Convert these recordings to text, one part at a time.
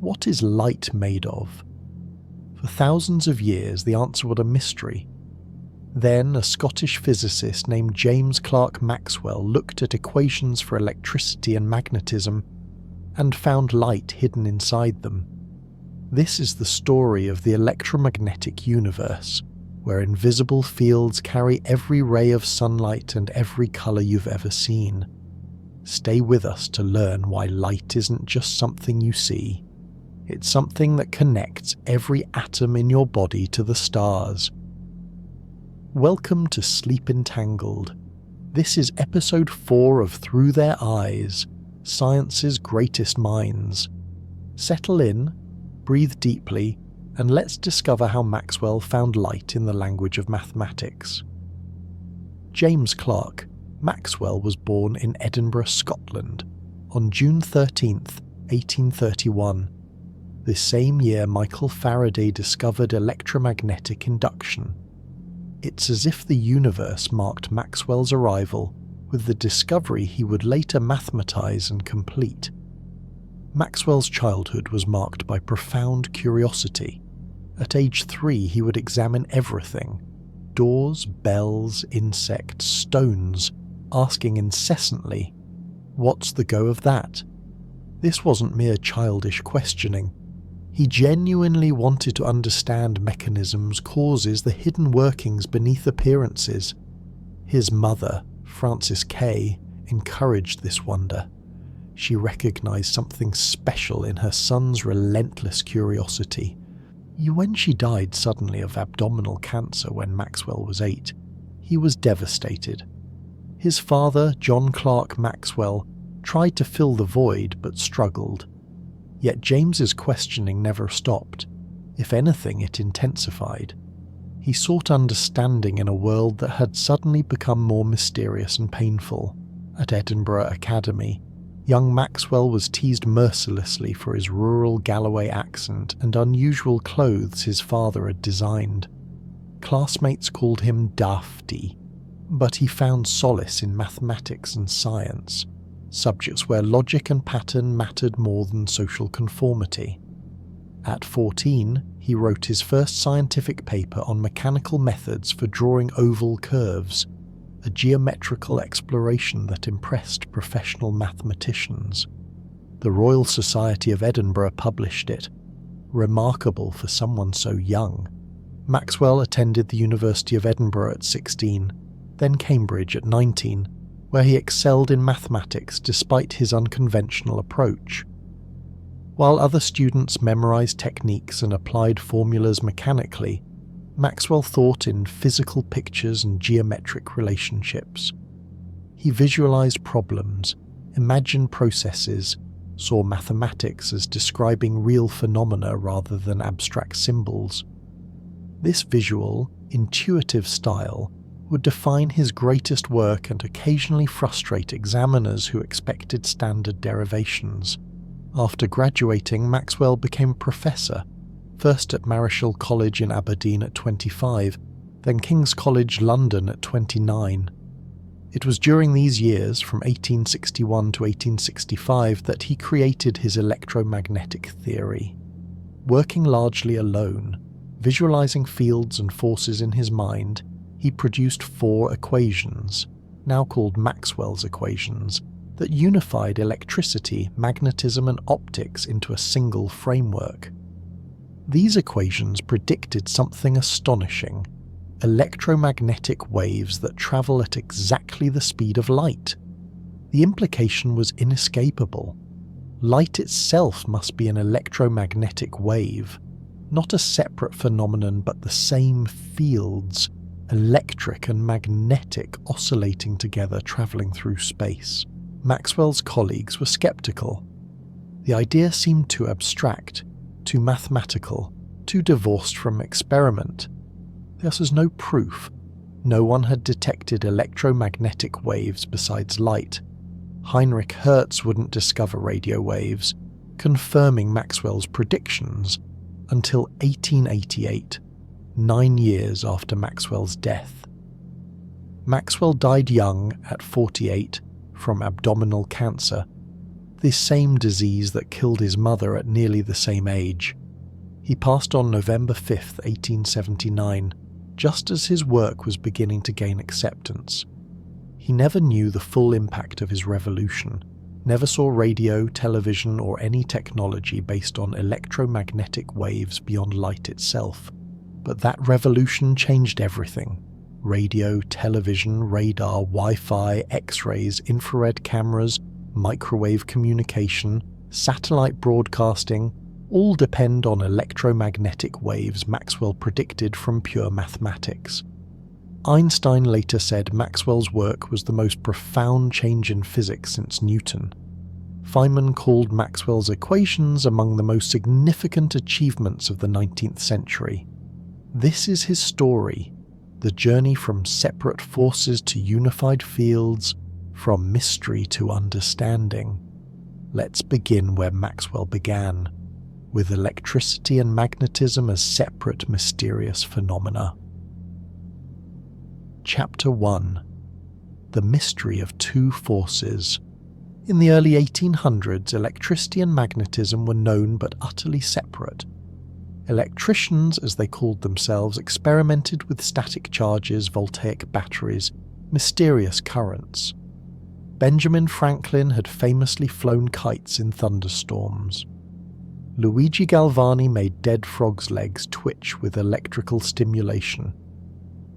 What is light made of? For thousands of years, the answer was a mystery. Then, a Scottish physicist named James Clerk Maxwell looked at equations for electricity and magnetism and found light hidden inside them. This is the story of the electromagnetic universe, where invisible fields carry every ray of sunlight and every colour you've ever seen. Stay with us to learn why light isn't just something you see. It's something that connects every atom in your body to the stars. Welcome to Sleep Entangled. This is episode 4 of Through Their Eyes, Science's Greatest Minds. Settle in, breathe deeply, and let's discover how Maxwell found light in the language of mathematics. James Clerk Maxwell was born in Edinburgh, Scotland, on June 13th, 1831. This same year, Michael Faraday discovered electromagnetic induction. It's as if the universe marked Maxwell's arrival with the discovery he would later mathematize and complete. Maxwell's childhood was marked by profound curiosity. At age 3, he would examine everything: doors, bells, insects, stones, asking incessantly, "What's the go of that?" This wasn't mere childish questioning. He genuinely wanted to understand mechanisms, causes, the hidden workings beneath appearances. His mother, Frances Kay, encouraged this wonder. She recognized something special in her son's relentless curiosity. When she died suddenly of abdominal cancer when Maxwell was 8, he was devastated. His father, John Clerk Maxwell, tried to fill the void but struggled. Yet James's questioning never stopped. If anything, it intensified. He sought understanding in a world that had suddenly become more mysterious and painful. At Edinburgh Academy, young Maxwell was teased mercilessly for his rural Galloway accent and unusual clothes his father had designed. Classmates called him Dafty, but he found solace in mathematics and science, subjects where logic and pattern mattered more than social conformity. At 14, he wrote his first scientific paper on mechanical methods for drawing oval curves, a geometrical exploration that impressed professional mathematicians. The Royal Society of Edinburgh published it. Remarkable for someone so young. Maxwell attended the University of Edinburgh at 16, then Cambridge at 19, where he excelled in mathematics despite his unconventional approach. While other students memorized techniques and applied formulas mechanically, Maxwell thought in physical pictures and geometric relationships. He visualized problems, imagined processes, saw mathematics as describing real phenomena rather than abstract symbols. This visual, intuitive style would define his greatest work and occasionally frustrate examiners who expected standard derivations. After graduating, Maxwell became a professor, first at Marischal College in Aberdeen at 25, then King's College London at 29. It was during these years, from 1861 to 1865, that he created his electromagnetic theory. Working largely alone, visualizing fields and forces in his mind, he produced 4 equations, now called Maxwell's equations, that unified electricity, magnetism, and optics into a single framework. These equations predicted something astonishing: electromagnetic waves that travel at exactly the speed of light. The implication was inescapable. Light itself must be an electromagnetic wave, not a separate phenomenon but the same fields, electric and magnetic, oscillating together, travelling through space. Maxwell's colleagues were skeptical. The idea seemed too abstract, too mathematical, too divorced from experiment. There was no proof. No one had detected electromagnetic waves besides light. Heinrich Hertz wouldn't discover radio waves, confirming Maxwell's predictions, until 1888. 9 years after Maxwell's death. Maxwell died young at 48 from abdominal cancer. this same disease that killed his mother at nearly the same age. He passed on November 5th, 1879, just as his work was beginning to gain acceptance. He never knew the full impact of his revolution, never saw radio, television, or any technology based on electromagnetic waves beyond light itself. But that revolution changed everything. Radio, television, radar, Wi-Fi, X-rays, infrared cameras, microwave communication, satellite broadcasting, all depend on electromagnetic waves Maxwell predicted from pure mathematics. Einstein later said Maxwell's work was the most profound change in physics since Newton. Feynman called Maxwell's equations among the most significant achievements of the 19th century. This is his story, the journey from separate forces to unified fields, from mystery to understanding. Let's begin where Maxwell began, with electricity and magnetism as separate mysterious phenomena. Chapter 1. The Mystery of Two Forces. In the early 1800s, electricity and magnetism were known but utterly separate. Electricians, as they called themselves, experimented with static charges, voltaic batteries, mysterious currents. Benjamin Franklin had famously flown kites in thunderstorms. Luigi Galvani made dead frogs' legs twitch with electrical stimulation.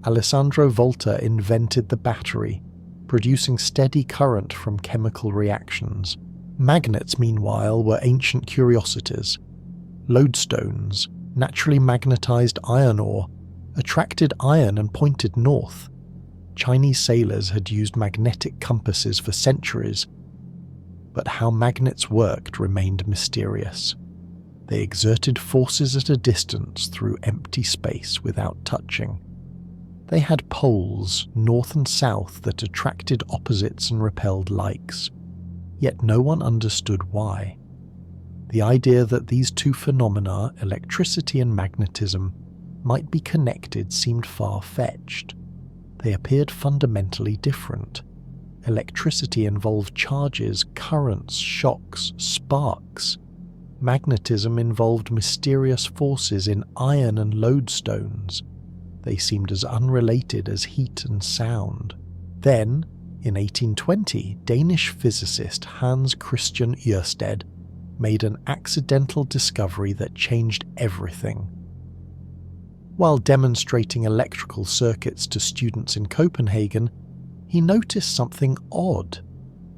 Alessandro Volta invented the battery, producing steady current from chemical reactions. Magnets, meanwhile, were ancient curiosities. Lodestones, naturally magnetized iron ore, attracted iron and pointed north. Chinese sailors had used magnetic compasses for centuries, but how magnets worked remained mysterious. They exerted forces at a distance through empty space without touching. They had poles, north and south, that attracted opposites and repelled likes, yet no one understood why. The idea that these two phenomena, electricity and magnetism, might be connected seemed far-fetched. They appeared fundamentally different. Electricity involved charges, currents, shocks, sparks. Magnetism involved mysterious forces in iron and lodestones. They seemed as unrelated as heat and sound. Then, in 1820, Danish physicist Hans Christian Ørsted made an accidental discovery that changed everything. While demonstrating electrical circuits to students in Copenhagen, he noticed something odd.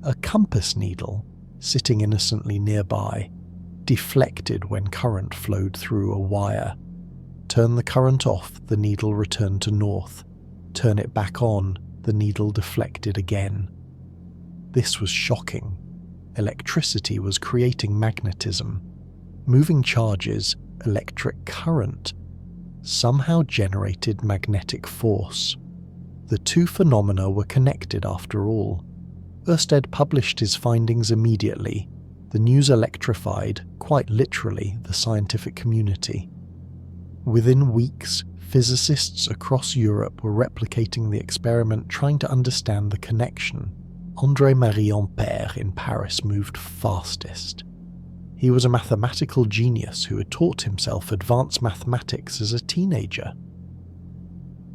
A compass needle, sitting innocently nearby, deflected when current flowed through a wire. Turn the current off, the needle returned to north. Turn it back on, the needle deflected again. This was shocking. Electricity was creating magnetism. Moving charges, electric current, somehow generated magnetic force. The two phenomena were connected after all. Ørsted published his findings immediately. The news electrified, quite literally, the scientific community. Within weeks, physicists across Europe were replicating the experiment, trying to understand the connection. André-Marie Ampère in Paris moved fastest. He was a mathematical genius who had taught himself advanced mathematics as a teenager.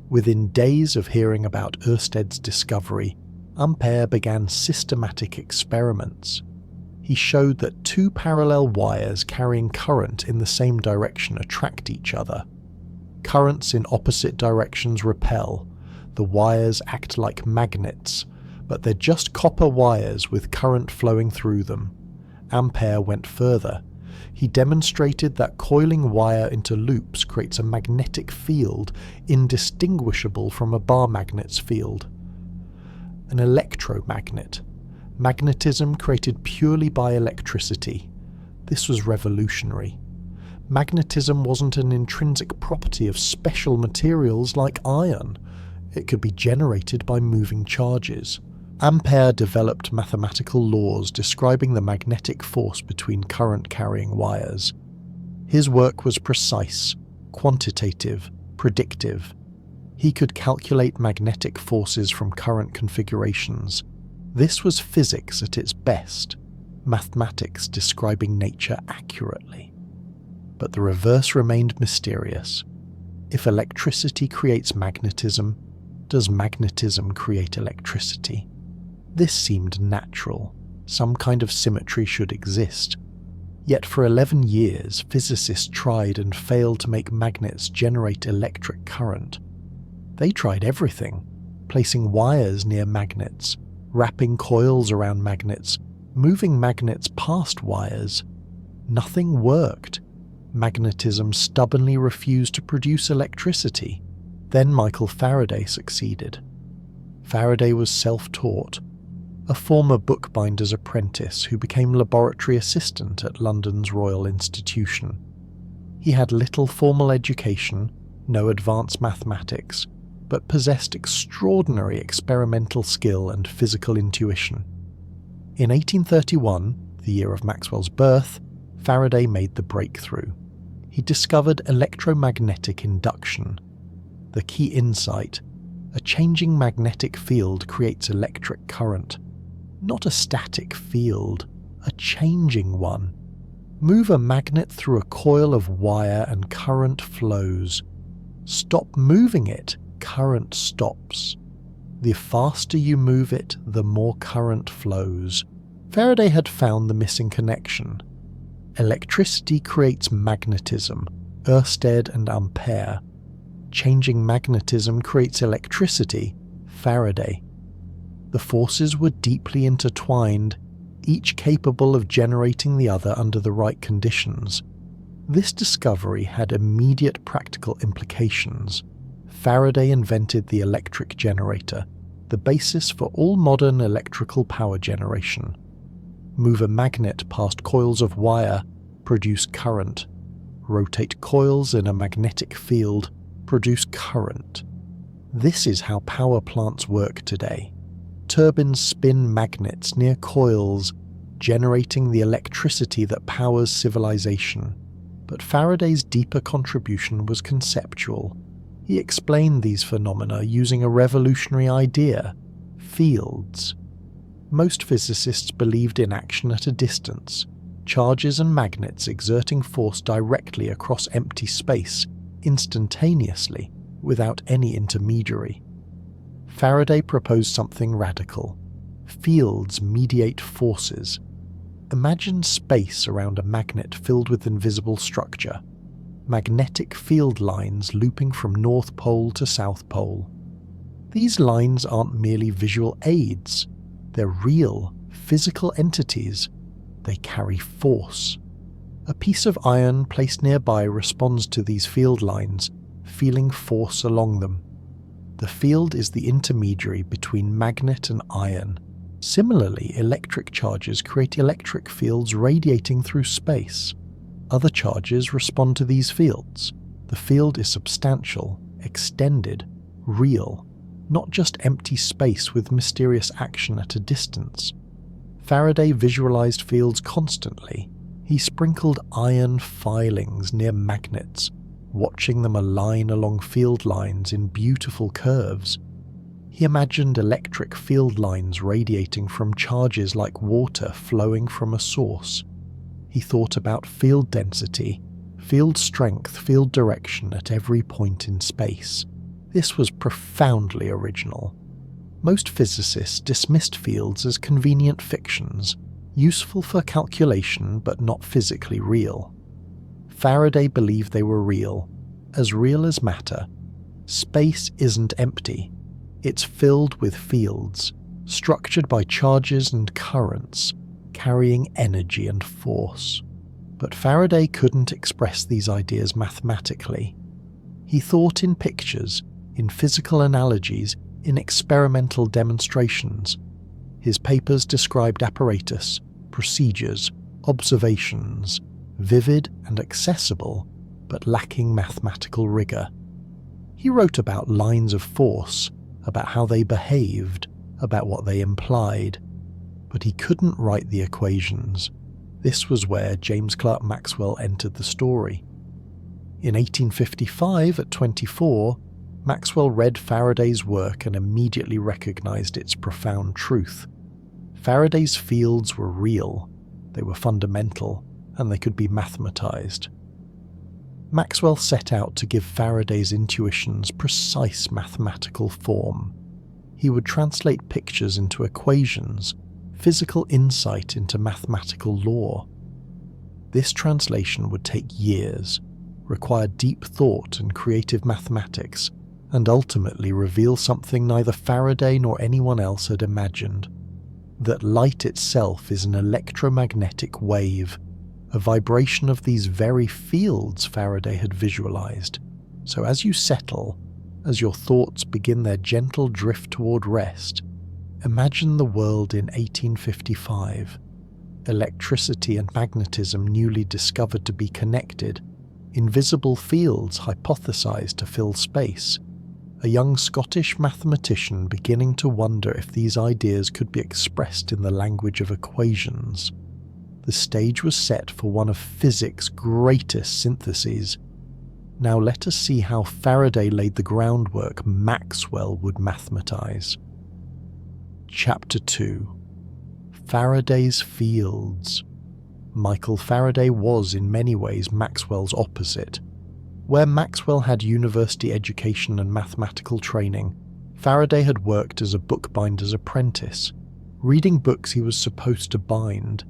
Within days of hearing about Ørsted's discovery, Ampère began systematic experiments. He showed that two parallel wires carrying current in the same direction attract each other. Currents in opposite directions repel. The wires act like magnets, but they're just copper wires with current flowing through them. Ampère went further. He demonstrated that coiling wire into loops creates a magnetic field indistinguishable from a bar magnet's field. An electromagnet. Magnetism created purely by electricity. This was revolutionary. Magnetism wasn't an intrinsic property of special materials like iron. It could be generated by moving charges. Ampère developed mathematical laws describing the magnetic force between current-carrying wires. His work was precise, quantitative, predictive. He could calculate magnetic forces from current configurations. This was physics at its best. mathematics describing nature accurately. But the reverse remained mysterious. If electricity creates magnetism, does magnetism create electricity? This seemed natural. Some kind of symmetry should exist. Yet for 11 years, physicists tried and failed to make magnets generate electric current. They tried everything, placing wires near magnets, wrapping coils around magnets, moving magnets past wires. Nothing worked. Magnetism stubbornly refused to produce electricity. Then Michael Faraday succeeded. Faraday was self-taught, a former bookbinder's apprentice who became laboratory assistant at London's Royal Institution. He had little formal education, no advanced mathematics, but possessed extraordinary experimental skill and physical intuition. In 1831, the year of Maxwell's birth, Faraday made the breakthrough. He discovered electromagnetic induction. The key insight: a changing magnetic field creates electric current. Not a static field, a changing one. Move a magnet through a coil of wire and current flows. Stop moving it, current stops. The faster you move it, the more current flows. Faraday had found the missing connection. Electricity creates magnetism, Ørsted and Ampere. Changing magnetism creates electricity, Faraday. The forces were deeply intertwined, each capable of generating the other under the right conditions. This discovery had immediate practical implications. Faraday invented the electric generator, the basis for all modern electrical power generation. Move a magnet past coils of wire, produce current. Rotate coils in a magnetic field, produce current. This is how power plants work today. Turbines spin magnets near coils, generating the electricity that powers civilization. But Faraday's deeper contribution was conceptual. He explained these phenomena using a revolutionary idea: fields. Most physicists believed in action at a distance, charges and magnets exerting force directly across empty space, instantaneously, without any intermediary. Faraday proposed something radical. Fields mediate forces. Imagine space around a magnet filled with invisible structure. Magnetic field lines looping from North Pole to South Pole. These lines aren't merely visual aids. They're real, physical entities. They carry force. A piece of iron placed nearby responds to these field lines, feeling force along them. The field is the intermediary between magnet and iron. Similarly, electric charges create electric fields radiating through space. Other charges respond to these fields. The field is substantial, extended, real, not just empty space with mysterious action at a distance. Faraday visualized fields constantly. He sprinkled iron filings near magnets, watching them align along field lines in beautiful curves. He imagined electric field lines radiating from charges like water flowing from a source. He thought about field density, field strength, field direction at every point in space. This was profoundly original. Most physicists dismissed fields as convenient fictions, useful for calculation but not physically real. Faraday believed they were real as matter. Space isn't empty. It's filled with fields, structured by charges and currents, carrying energy and force. But Faraday couldn't express these ideas mathematically. He thought in pictures, in physical analogies, in experimental demonstrations. His papers described apparatus, procedures, observations, vivid and accessible, but lacking mathematical rigor. He wrote about lines of force, about how they behaved, about what they implied, but he couldn't write the equations. This was where James Clerk Maxwell entered the story. In 1855, at 24, Maxwell read Faraday's work and immediately recognized its profound truth. Faraday's fields were real. They were fundamental, and they could be mathematized. Maxwell set out to give Faraday's intuitions precise mathematical form. He would translate pictures into equations, physical insight into mathematical law. This translation would take years, require deep thought and creative mathematics, and ultimately reveal something neither Faraday nor anyone else had imagined: that light itself is an electromagnetic wave, a vibration of these very fields Faraday had visualized. So as you settle, as your thoughts begin their gentle drift toward rest, imagine the world in 1855, electricity and magnetism newly discovered to be connected, invisible fields hypothesized to fill space, a young Scottish mathematician beginning to wonder if these ideas could be expressed in the language of equations. The stage was set for one of physics' greatest syntheses. Now let us see how Faraday laid the groundwork Maxwell would mathematize. Chapter 2: Faraday's Fields. Michael Faraday was in many ways Maxwell's opposite. Where Maxwell had university education and mathematical training, Faraday had worked as a bookbinder's apprentice, reading books he was supposed to bind,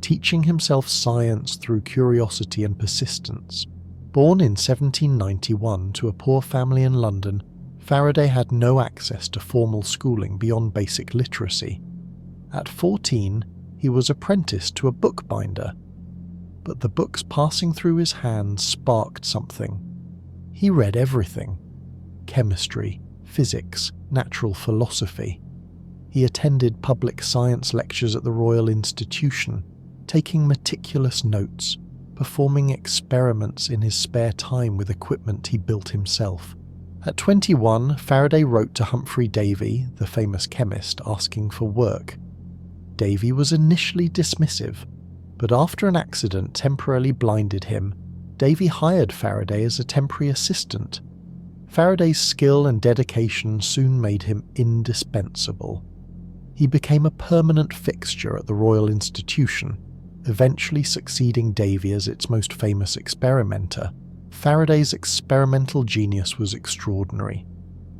teaching himself science through curiosity and persistence. Born in 1791 to a poor family in London, Faraday had no access to formal schooling beyond basic literacy. At 14, he was apprenticed to a bookbinder, but the books passing through his hands sparked something. He read everything: chemistry, physics, natural philosophy. He attended public science lectures at the Royal Institution, taking meticulous notes, performing experiments in his spare time with equipment he built himself. At 21, Faraday wrote to Humphrey Davy, the famous chemist, asking for work. Davy was initially dismissive, but after an accident temporarily blinded him, Davy hired Faraday as a temporary assistant. Faraday's skill and dedication soon made him indispensable. He became a permanent fixture at the Royal Institution, eventually succeeding Davy as its most famous experimenter. Faraday's experimental genius was extraordinary.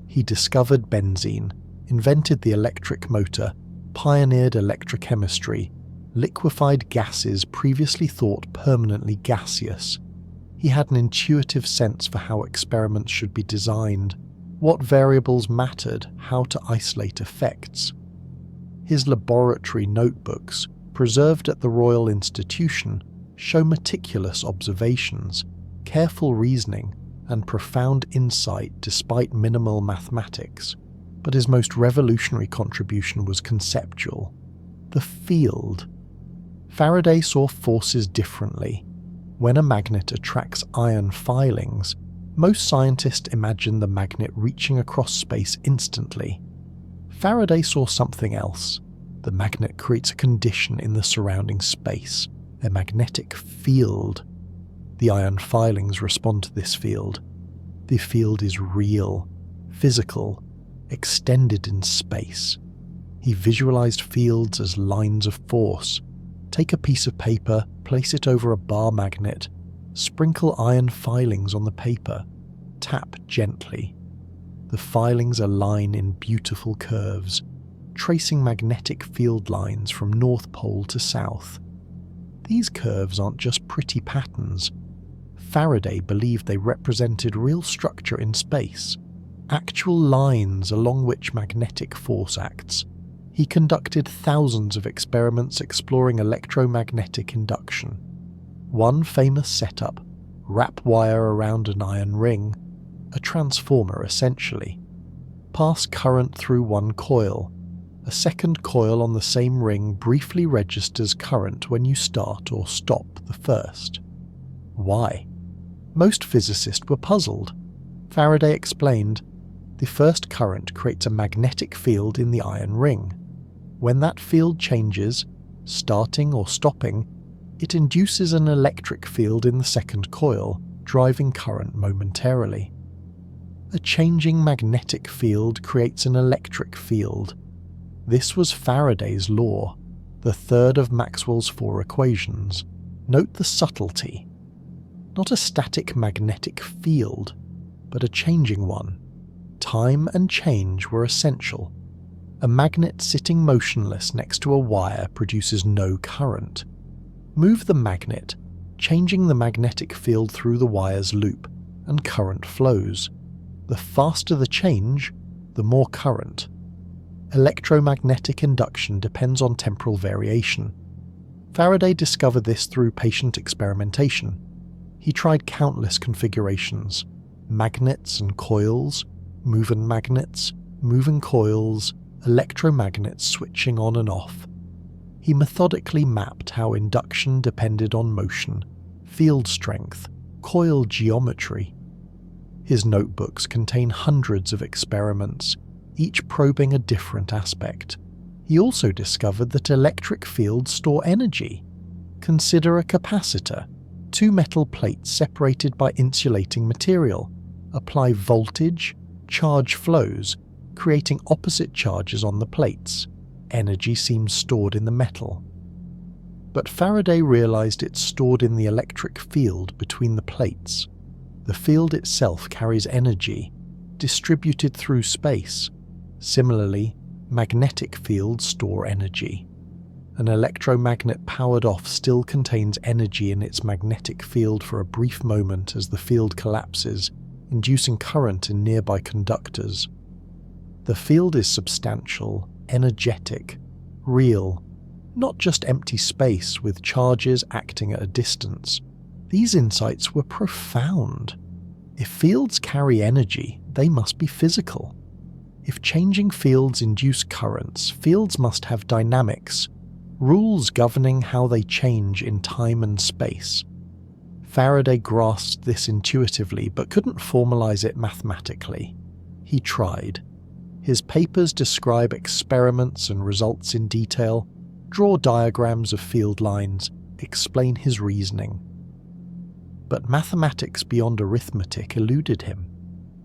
He discovered benzene, invented the electric motor, pioneered electrochemistry, liquefied gases previously thought permanently gaseous. He had an intuitive sense for how experiments should be designed, what variables mattered, how to isolate effects. His laboratory notebooks, preserved at the Royal Institution, show meticulous observations, careful reasoning, and profound insight despite minimal mathematics. But his most revolutionary contribution was conceptual: the field. Faraday saw forces differently. When a magnet attracts iron filings, most scientists imagine the magnet reaching across space instantly. Faraday saw something else. The magnet creates a condition in the surrounding space, a magnetic field. The iron filings respond to this field. The field is real, physical, extended in space. He visualized fields as lines of force. Take a piece of paper, place it over a bar magnet, sprinkle iron filings on the paper, tap gently. The filings align in beautiful curves, tracing magnetic field lines from North Pole to South. These curves aren't just pretty patterns. Faraday believed they represented real structure in space, actual lines along which magnetic force acts. He conducted thousands of experiments exploring electromagnetic induction. One famous setup: wrap wire around an iron ring, a transformer essentially. Pass current through one coil. A second coil on the same ring briefly registers current when you start or stop the first. Why? Most physicists were puzzled. Faraday explained, the first current creates a magnetic field in the iron ring. When that field changes, starting or stopping, it induces an electric field in the second coil, driving current momentarily. A changing magnetic field creates an electric field. This was Faraday's law. the third of Maxwell's 4 equations, note the subtlety. Not a static magnetic field, but a changing one. Time and change were essential. A magnet sitting motionless next to a wire produces no current. Move the magnet, changing the magnetic field through the wire's loop, and current flows. The faster the change, the more current. Electromagnetic induction depends on temporal variation. Faraday discovered this through patient experimentation. He tried countless configurations: magnets and coils, moving magnets, moving coils, electromagnets switching on and off. He methodically mapped how induction depended on motion, field strength, coil geometry. His notebooks contain hundreds of experiments, each probing a different aspect. He also discovered that electric fields store energy. Consider a capacitor, 2 metal plates separated by insulating material. Apply voltage, charge flows, creating opposite charges on the plates. Energy seems stored in the metal. But Faraday realized it's stored in the electric field between the plates. The field itself carries energy, distributed through space. Similarly, magnetic fields store energy. An electromagnet powered off still contains energy in its magnetic field for a brief moment as the field collapses, inducing current in nearby conductors. The field is substantial, energetic, real, not just empty space with charges acting at a distance. These insights were profound. If fields carry energy, they must be physical. If changing fields induce currents, fields must have dynamics, rules governing how they change in time and space. Faraday grasped this intuitively but couldn't formalize it mathematically. He tried. His papers describe experiments and results in detail, draw diagrams of field lines, explain his reasoning. But mathematics beyond arithmetic eluded him.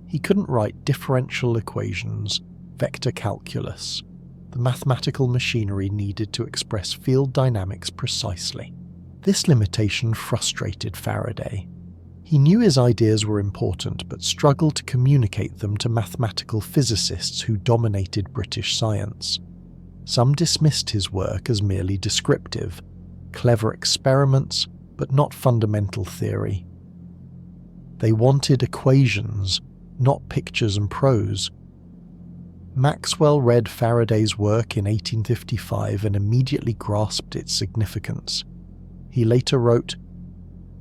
He couldn't write differential equations, vector calculus, the mathematical machinery needed to express field dynamics precisely. This limitation frustrated Faraday. He knew his ideas were important but struggled to communicate them to mathematical physicists who dominated British science. Some dismissed his work as merely descriptive, clever experiments, but not fundamental theory. They wanted equations, not pictures and prose. Maxwell read Faraday's work in 1855 and immediately grasped its significance. He later wrote,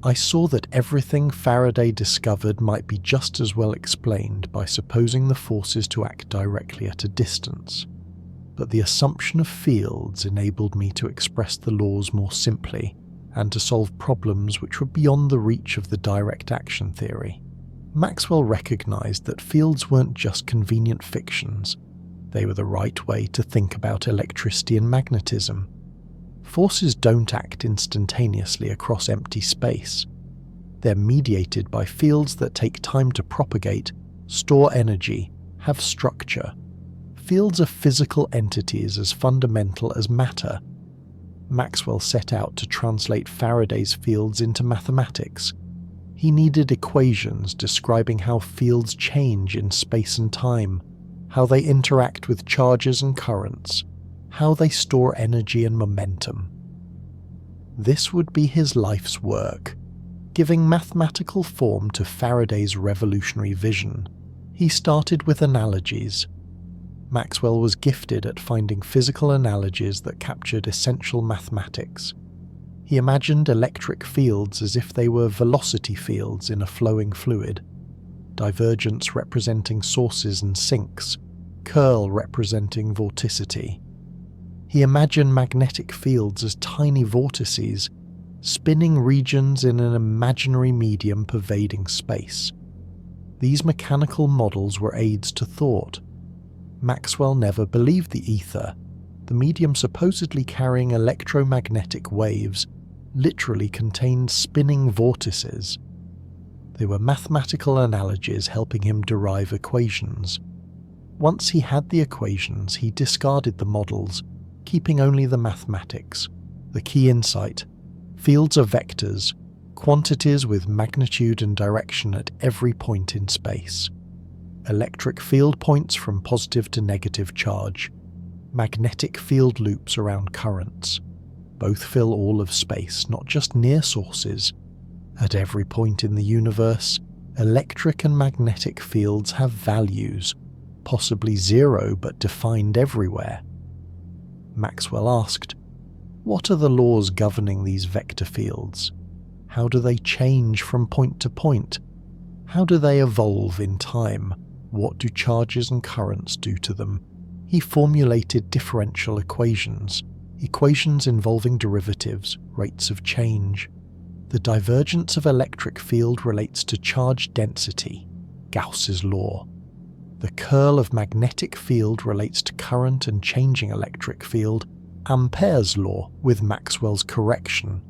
"I saw that everything Faraday discovered might be just as well explained by supposing the forces to act directly at a distance. But the assumption of fields enabled me to express the laws more simply and to solve problems which were beyond the reach of the direct action theory." Maxwell recognized that fields weren't just convenient fictions. They were the right way to think about electricity and magnetism. Forces don't act instantaneously across empty space. They're mediated by fields that take time to propagate, store energy, have structure. Fields are physical entities as fundamental as matter. Maxwell set out to translate Faraday's fields into mathematics. He needed equations describing how fields change in space and time, how they interact with charges and currents, how they store energy and momentum. This would be his life's work, giving mathematical form to Faraday's revolutionary vision. He started with analogies. Maxwell was gifted at finding physical analogies that captured essential mathematics. He imagined electric fields as if they were velocity fields in a flowing fluid, divergence representing sources and sinks, curl representing vorticity. He imagined magnetic fields as tiny vortices, spinning regions in an imaginary medium pervading space. These mechanical models were aids to thought. Maxwell never believed the ether, the medium supposedly carrying electromagnetic waves, literally contained spinning vortices. They were mathematical analogies helping him derive equations. Once he had the equations, he discarded the models, keeping only the mathematics. The key insight: fields are vectors, quantities with magnitude and direction at every point in space. Electric field points from positive to negative charge. Magnetic field loops around currents. Both fill all of space, not just near sources. At every point in the universe, electric and magnetic fields have values, possibly zero but defined everywhere. Maxwell asked, what are the laws governing these vector fields? How do they change from point to point? How do they evolve in time? What do charges and currents do to them? He formulated differential equations involving derivatives, rates of change. The divergence of electric field relates to charge density, Gauss's law. The curl of magnetic field relates to current and changing electric field, Ampere's law with Maxwell's correction.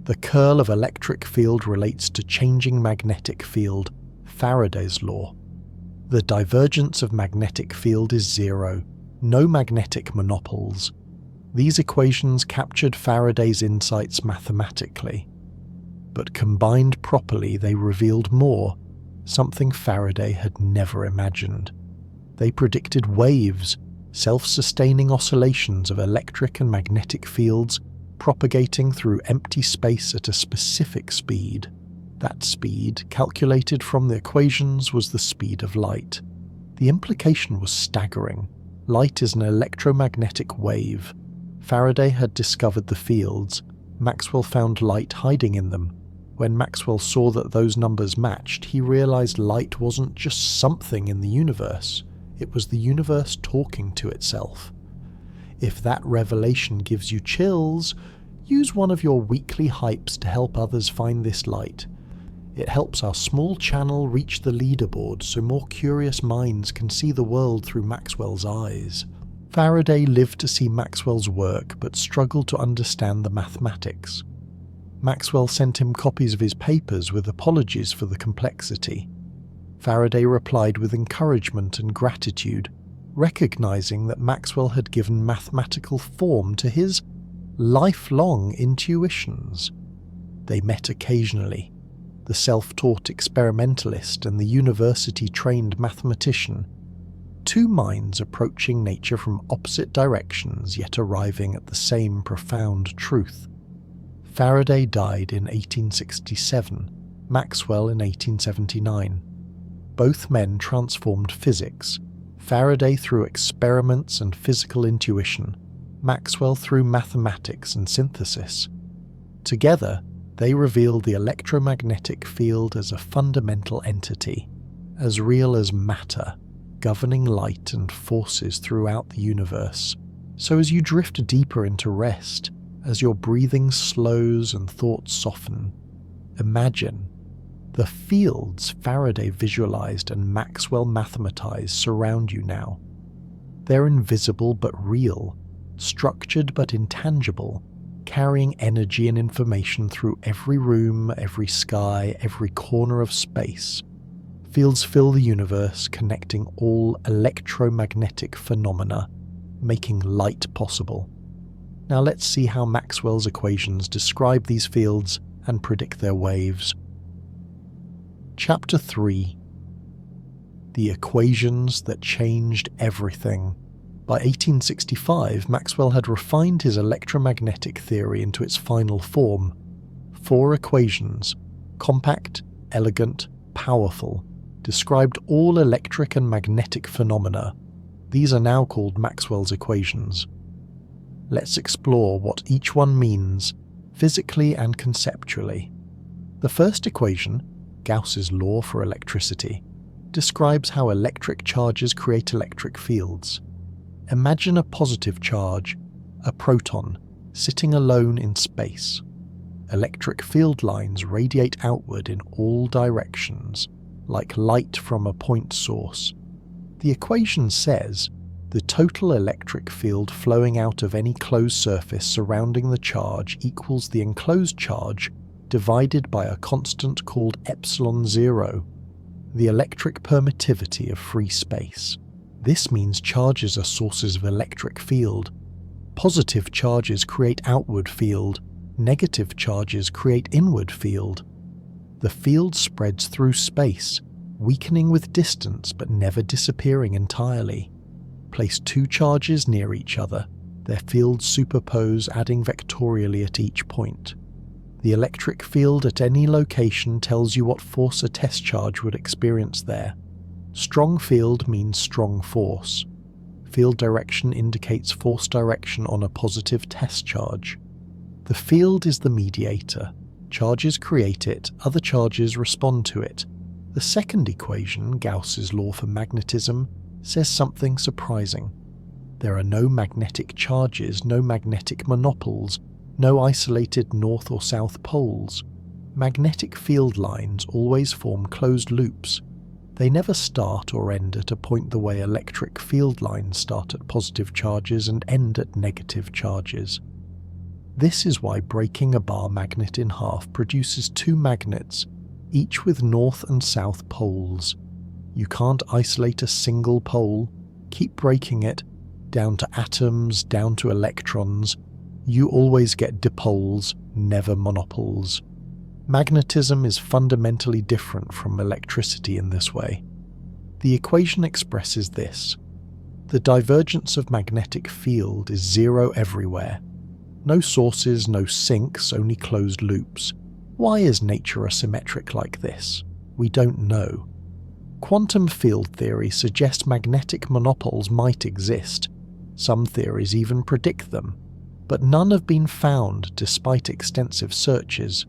The curl of electric field relates to changing magnetic field, Faraday's law. The divergence of magnetic field is zero, no magnetic monopoles. These equations captured Faraday's insights mathematically. But combined properly, they revealed more, something Faraday had never imagined. They predicted waves, self-sustaining oscillations of electric and magnetic fields propagating through empty space at a specific speed. That speed, calculated from the equations, was the speed of light. The implication was staggering. Light is an electromagnetic wave. Faraday had discovered the fields. Maxwell found light hiding in them. When Maxwell saw that those numbers matched, he realized light wasn't just something in the universe. It was the universe talking to itself. If that revelation gives you chills, use one of your weekly hypes to help others find this light. It helps our small channel reach the leaderboard so more curious minds can see the world through Maxwell's eyes. Faraday lived to see Maxwell's work but struggled to understand the mathematics. Maxwell sent him copies of his papers with apologies for the complexity. Faraday replied with encouragement and gratitude, recognizing that Maxwell had given mathematical form to his lifelong intuitions. They met occasionally. The self-taught experimentalist and the university-trained mathematician, two minds approaching nature from opposite directions yet arriving at the same profound truth. Faraday died in 1867, Maxwell in 1879. Both men transformed physics, Faraday through experiments and physical intuition, Maxwell through mathematics and synthesis. Together, they revealed the electromagnetic field as a fundamental entity, as real as matter, governing light and forces throughout the universe. So as you drift deeper into rest, as your breathing slows and thoughts soften, imagine the fields Faraday visualized and Maxwell mathematized surround you now. They're invisible but real, structured but intangible, carrying energy and information through every room, every sky, every corner of space. Fields fill the universe, connecting all electromagnetic phenomena, making light possible. Now let's see how Maxwell's equations describe these fields and predict their waves. Chapter 3: The Equations That Changed Everything. By 1865, Maxwell had refined his electromagnetic theory into its final form. 4 equations, compact, elegant, powerful, described all electric and magnetic phenomena. These are now called Maxwell's equations. Let's explore what each one means, physically and conceptually. The first equation, Gauss's law for electricity, describes how electric charges create electric fields. Imagine a positive charge, a proton, sitting alone in space. Electric field lines radiate outward in all directions, like light from a point source. The equation says the total electric field flowing out of any closed surface surrounding the charge equals the enclosed charge divided by a constant called epsilon 0, the electric permittivity of free space. This means charges are sources of electric field. Positive charges create outward field, negative charges create inward field. The field spreads through space, weakening with distance but never disappearing entirely. Place two charges near each other, their fields superpose, adding vectorially at each point. The electric field at any location tells you what force a test charge would experience there. Strong field means strong force. Field direction indicates force direction on a positive test charge. The field is the mediator. Charges create it, other charges respond to it. The second equation, Gauss's law for magnetism, says something surprising. There are no magnetic charges, no magnetic monopoles, no isolated north or south poles. Magnetic field lines always form closed loops. They never start or end at a point the way electric field lines start at positive charges and end at negative charges. This is why breaking a bar magnet in half produces two magnets, each with north and south poles. You can't isolate a single pole. Keep breaking it, down to atoms, down to electrons. You always get dipoles, never monopoles. Magnetism is fundamentally different from electricity in this way. The equation expresses this. The divergence of magnetic field is zero everywhere. No sources, no sinks, only closed loops. Why is nature asymmetric like this? We don't know. Quantum field theory suggests magnetic monopoles might exist. Some theories even predict them, but none have been found despite extensive searches.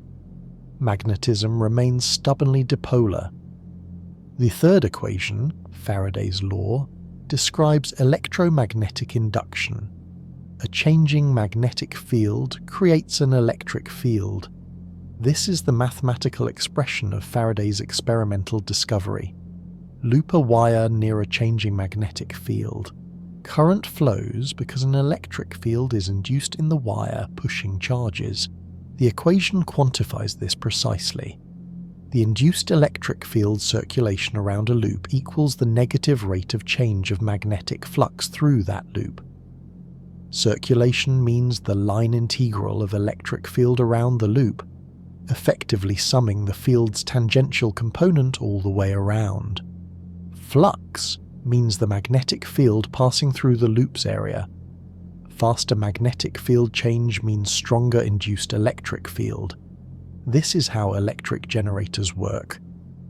Magnetism remains stubbornly dipolar. The third equation, Faraday's law, describes electromagnetic induction. A changing magnetic field creates an electric field. This is the mathematical expression of Faraday's experimental discovery. Loop a wire near a changing magnetic field. Current flows because an electric field is induced in the wire pushing charges. The equation quantifies this precisely. The induced electric field circulation around a loop equals the negative rate of change of magnetic flux through that loop. Circulation means the line integral of electric field around the loop, effectively summing the field's tangential component all the way around. Flux means the magnetic field passing through the loop's area. Faster magnetic field change means stronger induced electric field. This is how electric generators work.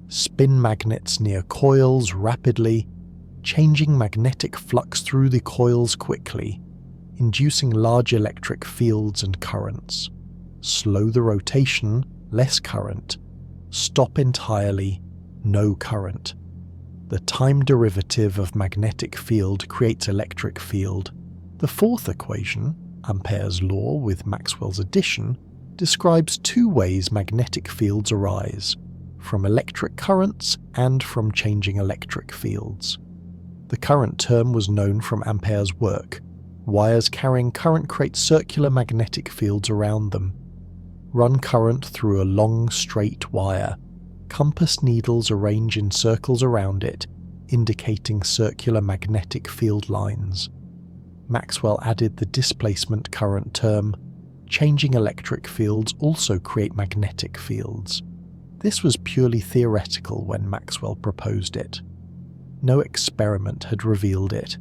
Spin magnets near coils rapidly, changing magnetic flux through the coils quickly, inducing large electric fields and currents. Slow the rotation, less current. Stop entirely, no current. The time derivative of magnetic field creates electric field. The fourth equation, Ampere's law with Maxwell's addition, describes two ways magnetic fields arise, from electric currents and from changing electric fields. The current term was known from Ampere's work. Wires carrying current create circular magnetic fields around them. Run current through a long, straight wire. Compass needles arrange in circles around it, indicating circular magnetic field lines. Maxwell added the displacement current term. Changing electric fields also create magnetic fields. This was purely theoretical when Maxwell proposed it. No experiment had revealed it.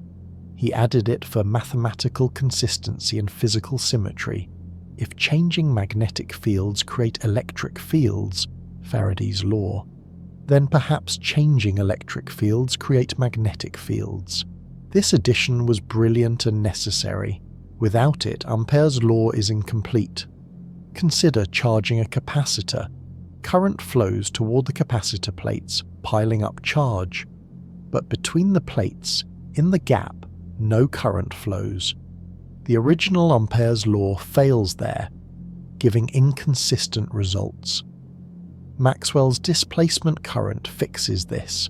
He added it for mathematical consistency and physical symmetry. If changing magnetic fields create electric fields, Faraday's law, then perhaps changing electric fields create magnetic fields. This addition was brilliant and necessary. Without it, Ampere's law is incomplete. Consider charging a capacitor. Current flows toward the capacitor plates, piling up charge. But between the plates, in the gap, no current flows. The original Ampere's law fails there, giving inconsistent results. Maxwell's displacement current fixes this.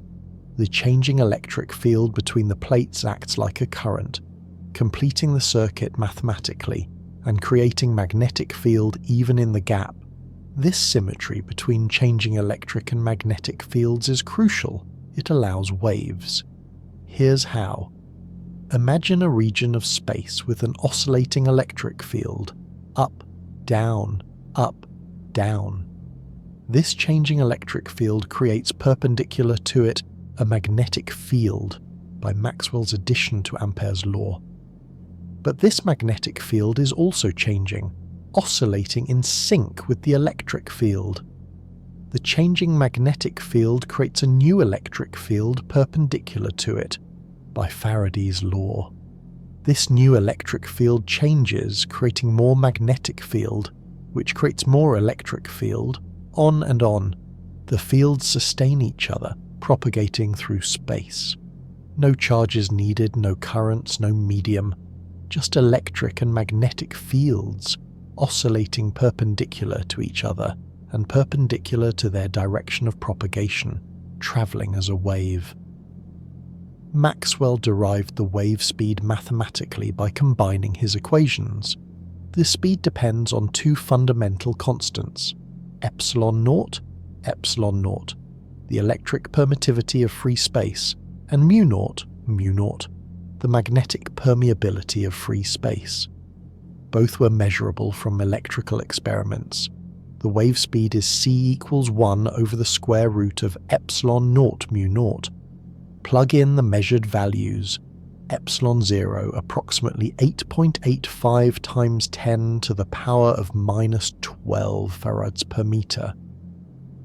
The changing electric field between the plates acts like a current, completing the circuit mathematically and creating magnetic field even in the gap. This symmetry between changing electric and magnetic fields is crucial. It allows waves. Here's how. Imagine a region of space with an oscillating electric field, up, down, up, down. This changing electric field creates perpendicular to it a magnetic field by Maxwell's addition to Ampere's law. But this magnetic field is also changing, oscillating in sync with the electric field. The changing magnetic field creates a new electric field perpendicular to it by Faraday's law. This new electric field changes, creating more magnetic field, which creates more electric field, on and on. The fields sustain each other, propagating through space. No charges needed, no currents, no medium, just electric and magnetic fields oscillating perpendicular to each other and perpendicular to their direction of propagation, travelling as a wave. Maxwell derived the wave speed mathematically by combining his equations. The speed depends on two fundamental constants, epsilon naught, the electric permittivity of free space, and mu naught, the magnetic permeability of free space. Both were measurable from electrical experiments. The wave speed is c equals 1 over the square root of epsilon naught mu naught. Plug in the measured values. Epsilon 0 approximately 8.85 times 10 to the power of minus 12 farads per meter.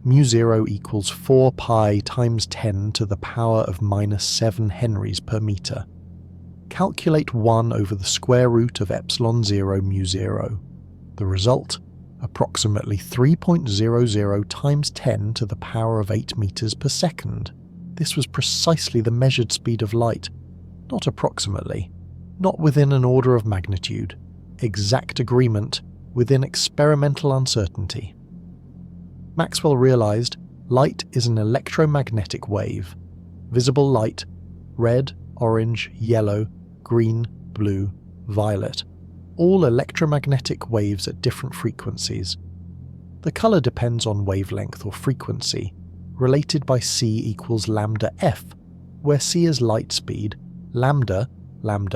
Mu 0 equals 4 pi times 10 to the power of minus 7 henries per meter. Calculate 1 over the square root of epsilon 0 mu 0. The result, approximately 3.00 times 10 to the power of 8 meters per second. This was precisely the measured speed of light, not approximately, not within an order of magnitude, exact agreement within experimental uncertainty. Maxwell realized light is an electromagnetic wave. Visible light, red, orange, yellow, green, blue, violet, all electromagnetic waves at different frequencies. The color depends on wavelength or frequency, related by c equals lambda f, where c is light speed, lambda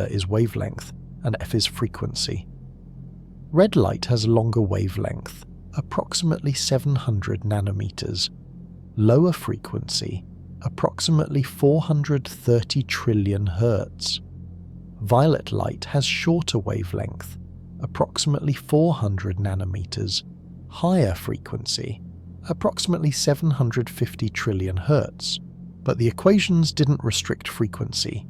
is wavelength, and f is frequency. Red light has a longer wavelength, approximately 700 nanometers, lower frequency, approximately 430 trillion hertz. Violet light has shorter wavelength, approximately 400 nanometers, higher frequency, approximately 750 trillion hertz. But the equations didn't restrict frequency.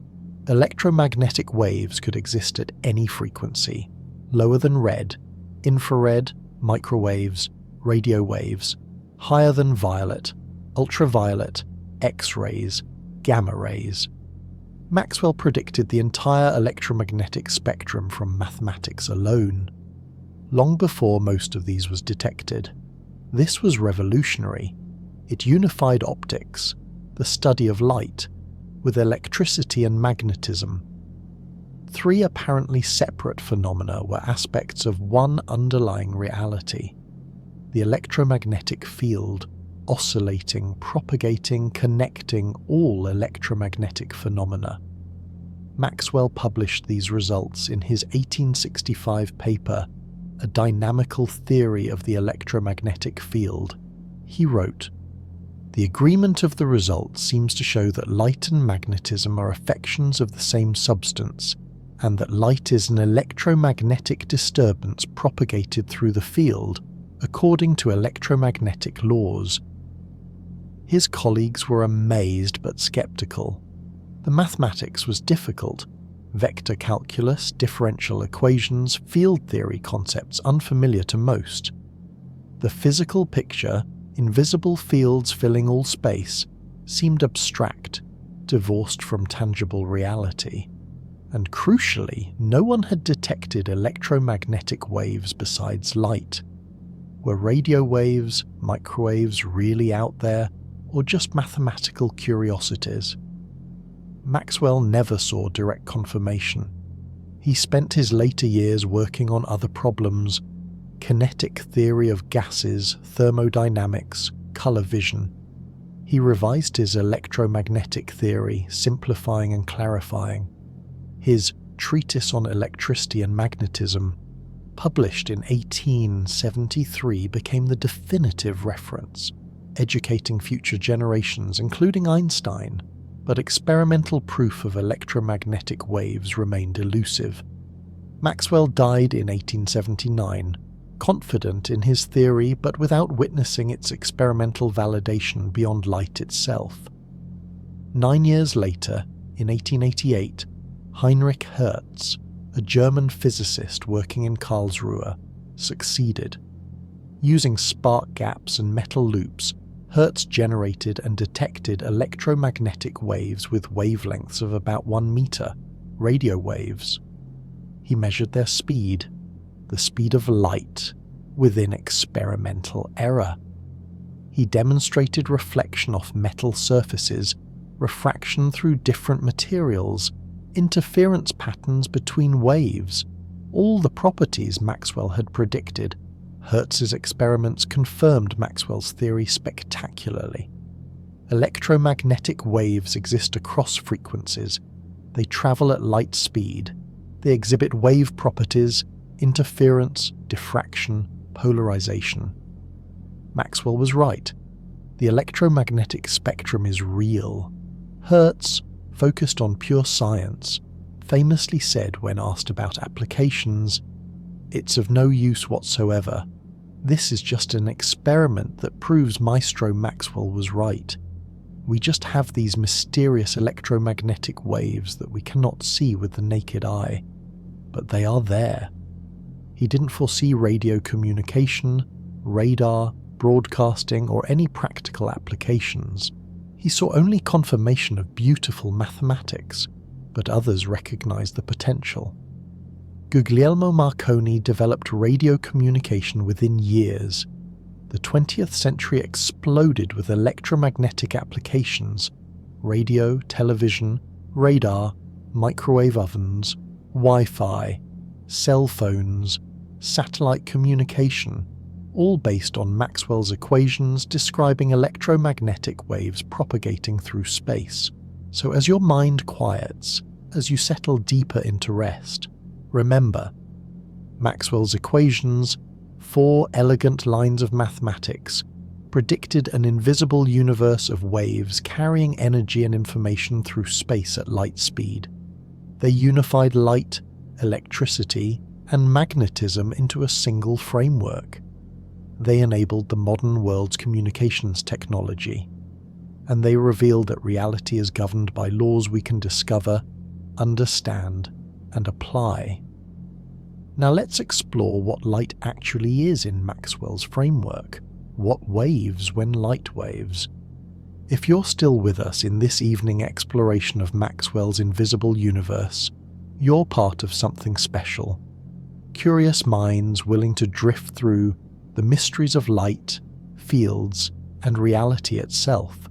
Electromagnetic waves could exist at any frequency, lower than red, infrared, microwaves, radio waves, higher than violet, ultraviolet, X-rays, gamma rays. Maxwell predicted the entire electromagnetic spectrum from mathematics alone, long before most of these was detected. This was revolutionary. It unified optics, the study of light, with electricity and magnetism. Three apparently separate phenomena were aspects of one underlying reality: the electromagnetic field, oscillating, propagating, connecting all electromagnetic phenomena. Maxwell published these results in his 1865 paper, A Dynamical Theory of the Electromagnetic Field. He wrote, "The agreement of the results seems to show that light and magnetism are affections of the same substance, and that light is an electromagnetic disturbance propagated through the field according to electromagnetic laws." His colleagues were amazed but skeptical. The mathematics was difficult: vector calculus, differential equations, field theory concepts unfamiliar to most. The physical picture, invisible fields filling all space, seemed abstract, divorced from tangible reality. And crucially, no one had detected electromagnetic waves besides light. Were radio waves, microwaves really out there, or just mathematical curiosities? Maxwell never saw direct confirmation. He spent his later years working on other problems: kinetic theory of gases, thermodynamics, color vision. He revised his electromagnetic theory, simplifying and clarifying. His Treatise on Electricity and Magnetism, published in 1873, became the definitive reference, educating future generations, including Einstein, but experimental proof of electromagnetic waves remained elusive. Maxwell died in 1879, confident in his theory but without witnessing its experimental validation beyond light itself. 9 years later, in 1888, Heinrich Hertz, a German physicist working in Karlsruhe, succeeded. Using spark gaps and metal loops, Hertz generated and detected electromagnetic waves with wavelengths of about 1 meter, radio waves. He measured their speed, the speed of light, within experimental error. He demonstrated reflection off metal surfaces, refraction through different materials, interference patterns between waves, all the properties Maxwell had predicted. Hertz's experiments confirmed Maxwell's theory spectacularly. Electromagnetic waves exist across frequencies. They travel at light speed. They exhibit wave properties, interference, diffraction, polarization. Maxwell was right. The electromagnetic spectrum is real. Hertz, focused on pure science, famously said when asked about applications, "It's of no use whatsoever. This is just an experiment that proves Maestro Maxwell was right. We just have these mysterious electromagnetic waves that we cannot see with the naked eye, but they are there." He didn't foresee radio communication, radar, broadcasting, or any practical applications. He saw only confirmation of beautiful mathematics, but others recognized the potential. Guglielmo Marconi developed radio communication within years. The 20th century exploded with electromagnetic applications: radio, television, radar, microwave ovens, Wi-Fi, cell phones, satellite communication, all based on Maxwell's equations describing electromagnetic waves propagating through space. So as your mind quiets, as you settle deeper into rest, remember, Maxwell's equations, 4 elegant lines of mathematics, predicted an invisible universe of waves carrying energy and information through space at light speed. They unified light, electricity, and magnetism into a single framework. They enabled the modern world's communications technology, and they revealed that reality is governed by laws we can discover, understand, and apply. Now let's explore what light actually is in Maxwell's framework. What waves when light waves? If you're still with us in this evening exploration of Maxwell's invisible universe, you're part of something special. Curious minds willing to drift through the mysteries of light, fields, and reality itself.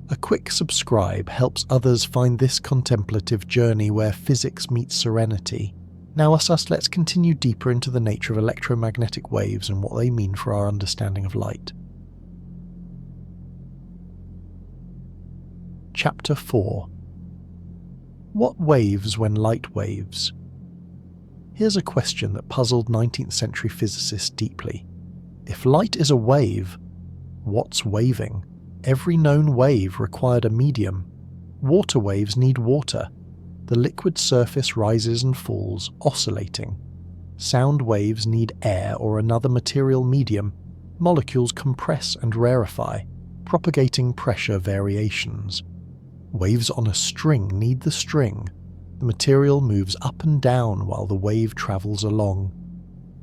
A quick subscribe helps others find this contemplative journey where physics meets serenity. Now let's continue deeper into the nature of electromagnetic waves and what they mean for our understanding of light. Chapter 4. What waves when light waves? Here's a question that puzzled 19th century physicists deeply. If light is a wave, what's waving? Every known wave required a medium. Water waves need water. The liquid surface rises and falls, oscillating. Sound waves need air or another material medium. Molecules compress and rarefy, propagating pressure variations. Waves on a string need the string. The material moves up and down while the wave travels along.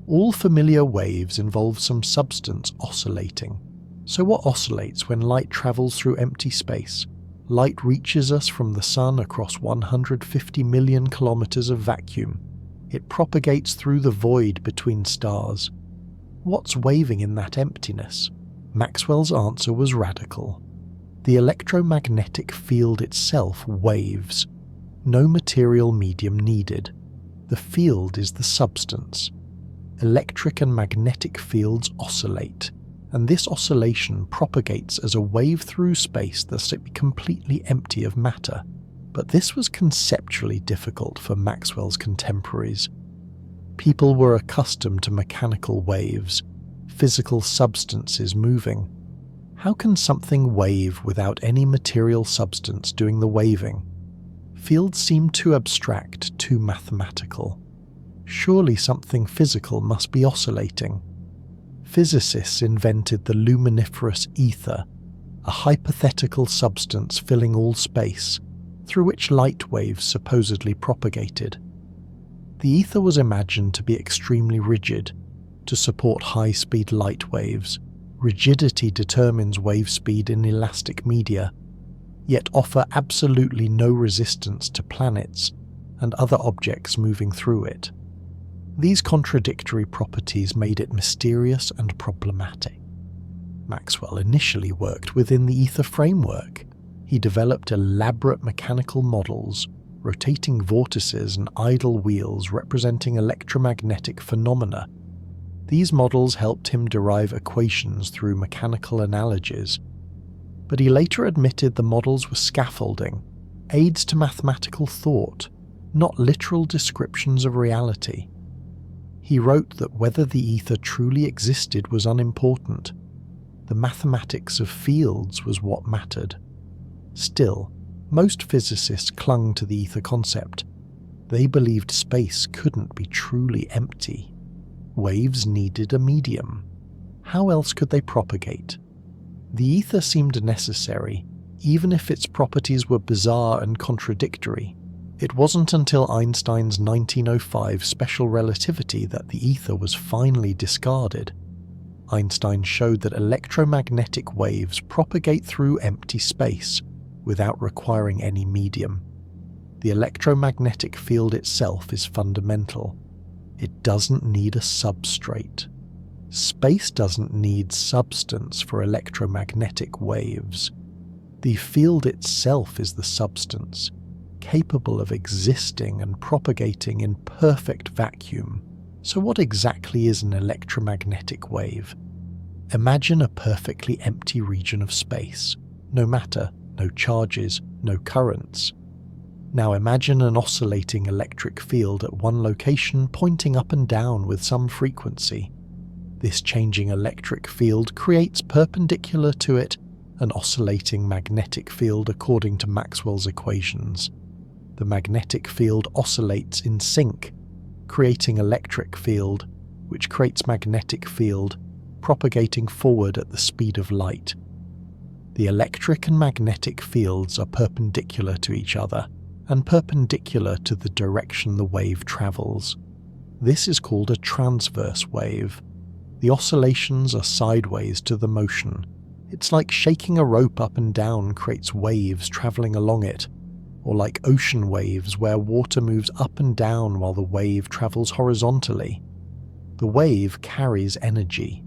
All familiar waves involve some substance oscillating. So what oscillates when light travels through empty space? Light reaches us from the sun across 150 million kilometers of vacuum. It propagates through the void between stars. What's waving in that emptiness? Maxwell's answer was radical. The electromagnetic field itself waves. No material medium needed. The field is the substance. Electric and magnetic fields oscillate, and this oscillation propagates as a wave through space thus it be completely empty of matter. But this was conceptually difficult for Maxwell's contemporaries. People were accustomed to mechanical waves, physical substances moving. How can something wave without any material substance doing the waving? Fields seem too abstract, too mathematical. Surely something physical must be oscillating. Physicists invented the luminiferous ether, a hypothetical substance filling all space, through which light waves supposedly propagated. The ether was imagined to be extremely rigid, to support high-speed light waves. Rigidity determines wave speed in elastic media, yet offer absolutely no resistance to planets and other objects moving through it. These contradictory properties made it mysterious and problematic. Maxwell initially worked within the ether framework. He developed elaborate mechanical models, rotating vortices and idle wheels representing electromagnetic phenomena. These models helped him derive equations through mechanical analogies, but he later admitted the models were scaffolding, aids to mathematical thought, not literal descriptions of reality. He wrote that whether the ether truly existed was unimportant. The mathematics of fields was what mattered. Still, most physicists clung to the ether concept. They believed space couldn't be truly empty. Waves needed a medium. How else could they propagate? The ether seemed necessary, even if its properties were bizarre and contradictory. It wasn't until Einstein's 1905 special relativity that the ether was finally discarded. Einstein showed that electromagnetic waves propagate through empty space without requiring any medium. The electromagnetic field itself is fundamental. It doesn't need a substrate. Space doesn't need substance for electromagnetic waves. The field itself is the substance, capable of existing and propagating in perfect vacuum. So what exactly is an electromagnetic wave? Imagine a perfectly empty region of space. No matter, no charges, no currents. Now imagine an oscillating electric field at one location pointing up and down with some frequency. This changing electric field creates perpendicular to it an oscillating magnetic field according to Maxwell's equations. The magnetic field oscillates in sync, creating electric field, which creates magnetic field, propagating forward at the speed of light. The electric and magnetic fields are perpendicular to each other, and perpendicular to the direction the wave travels. This is called a transverse wave. The oscillations are sideways to the motion. It's like shaking a rope up and down creates waves traveling along it, or like ocean waves where water moves up and down while the wave travels horizontally. The wave carries energy.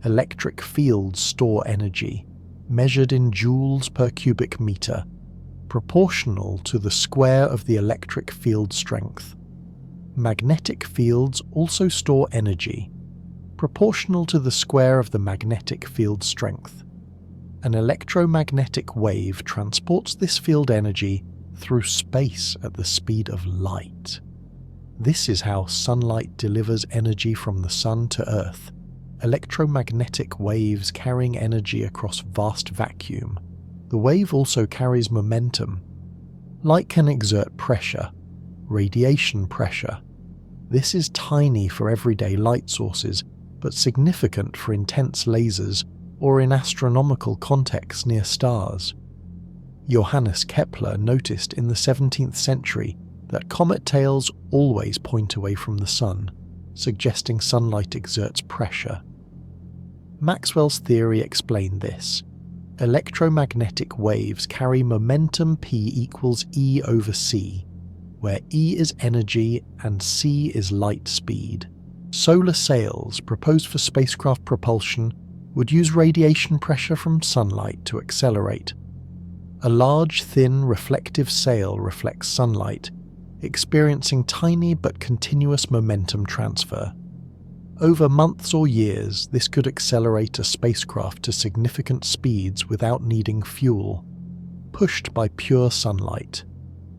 Electric fields store energy, measured in joules per cubic meter, proportional to the square of the electric field strength. Magnetic fields also store energy, proportional to the square of the magnetic field strength. An electromagnetic wave transports this field energy through space at the speed of light. This is how sunlight delivers energy from the sun to Earth. Electromagnetic waves carrying energy across vast vacuum. The wave also carries momentum. Light can exert pressure, radiation pressure. This is tiny for everyday light sources, but significant for intense lasers or in astronomical contexts near stars. Johannes Kepler noticed in the 17th century that comet tails always point away from the sun, suggesting sunlight exerts pressure. Maxwell's theory explained this. Electromagnetic waves carry momentum P equals E over c, where E is energy and c is light speed. Solar sails, proposed for spacecraft propulsion, would use radiation pressure from sunlight to accelerate. A large, thin, reflective sail reflects sunlight, experiencing tiny but continuous momentum transfer. Over months or years, this could accelerate a spacecraft to significant speeds without needing fuel, pushed by pure sunlight.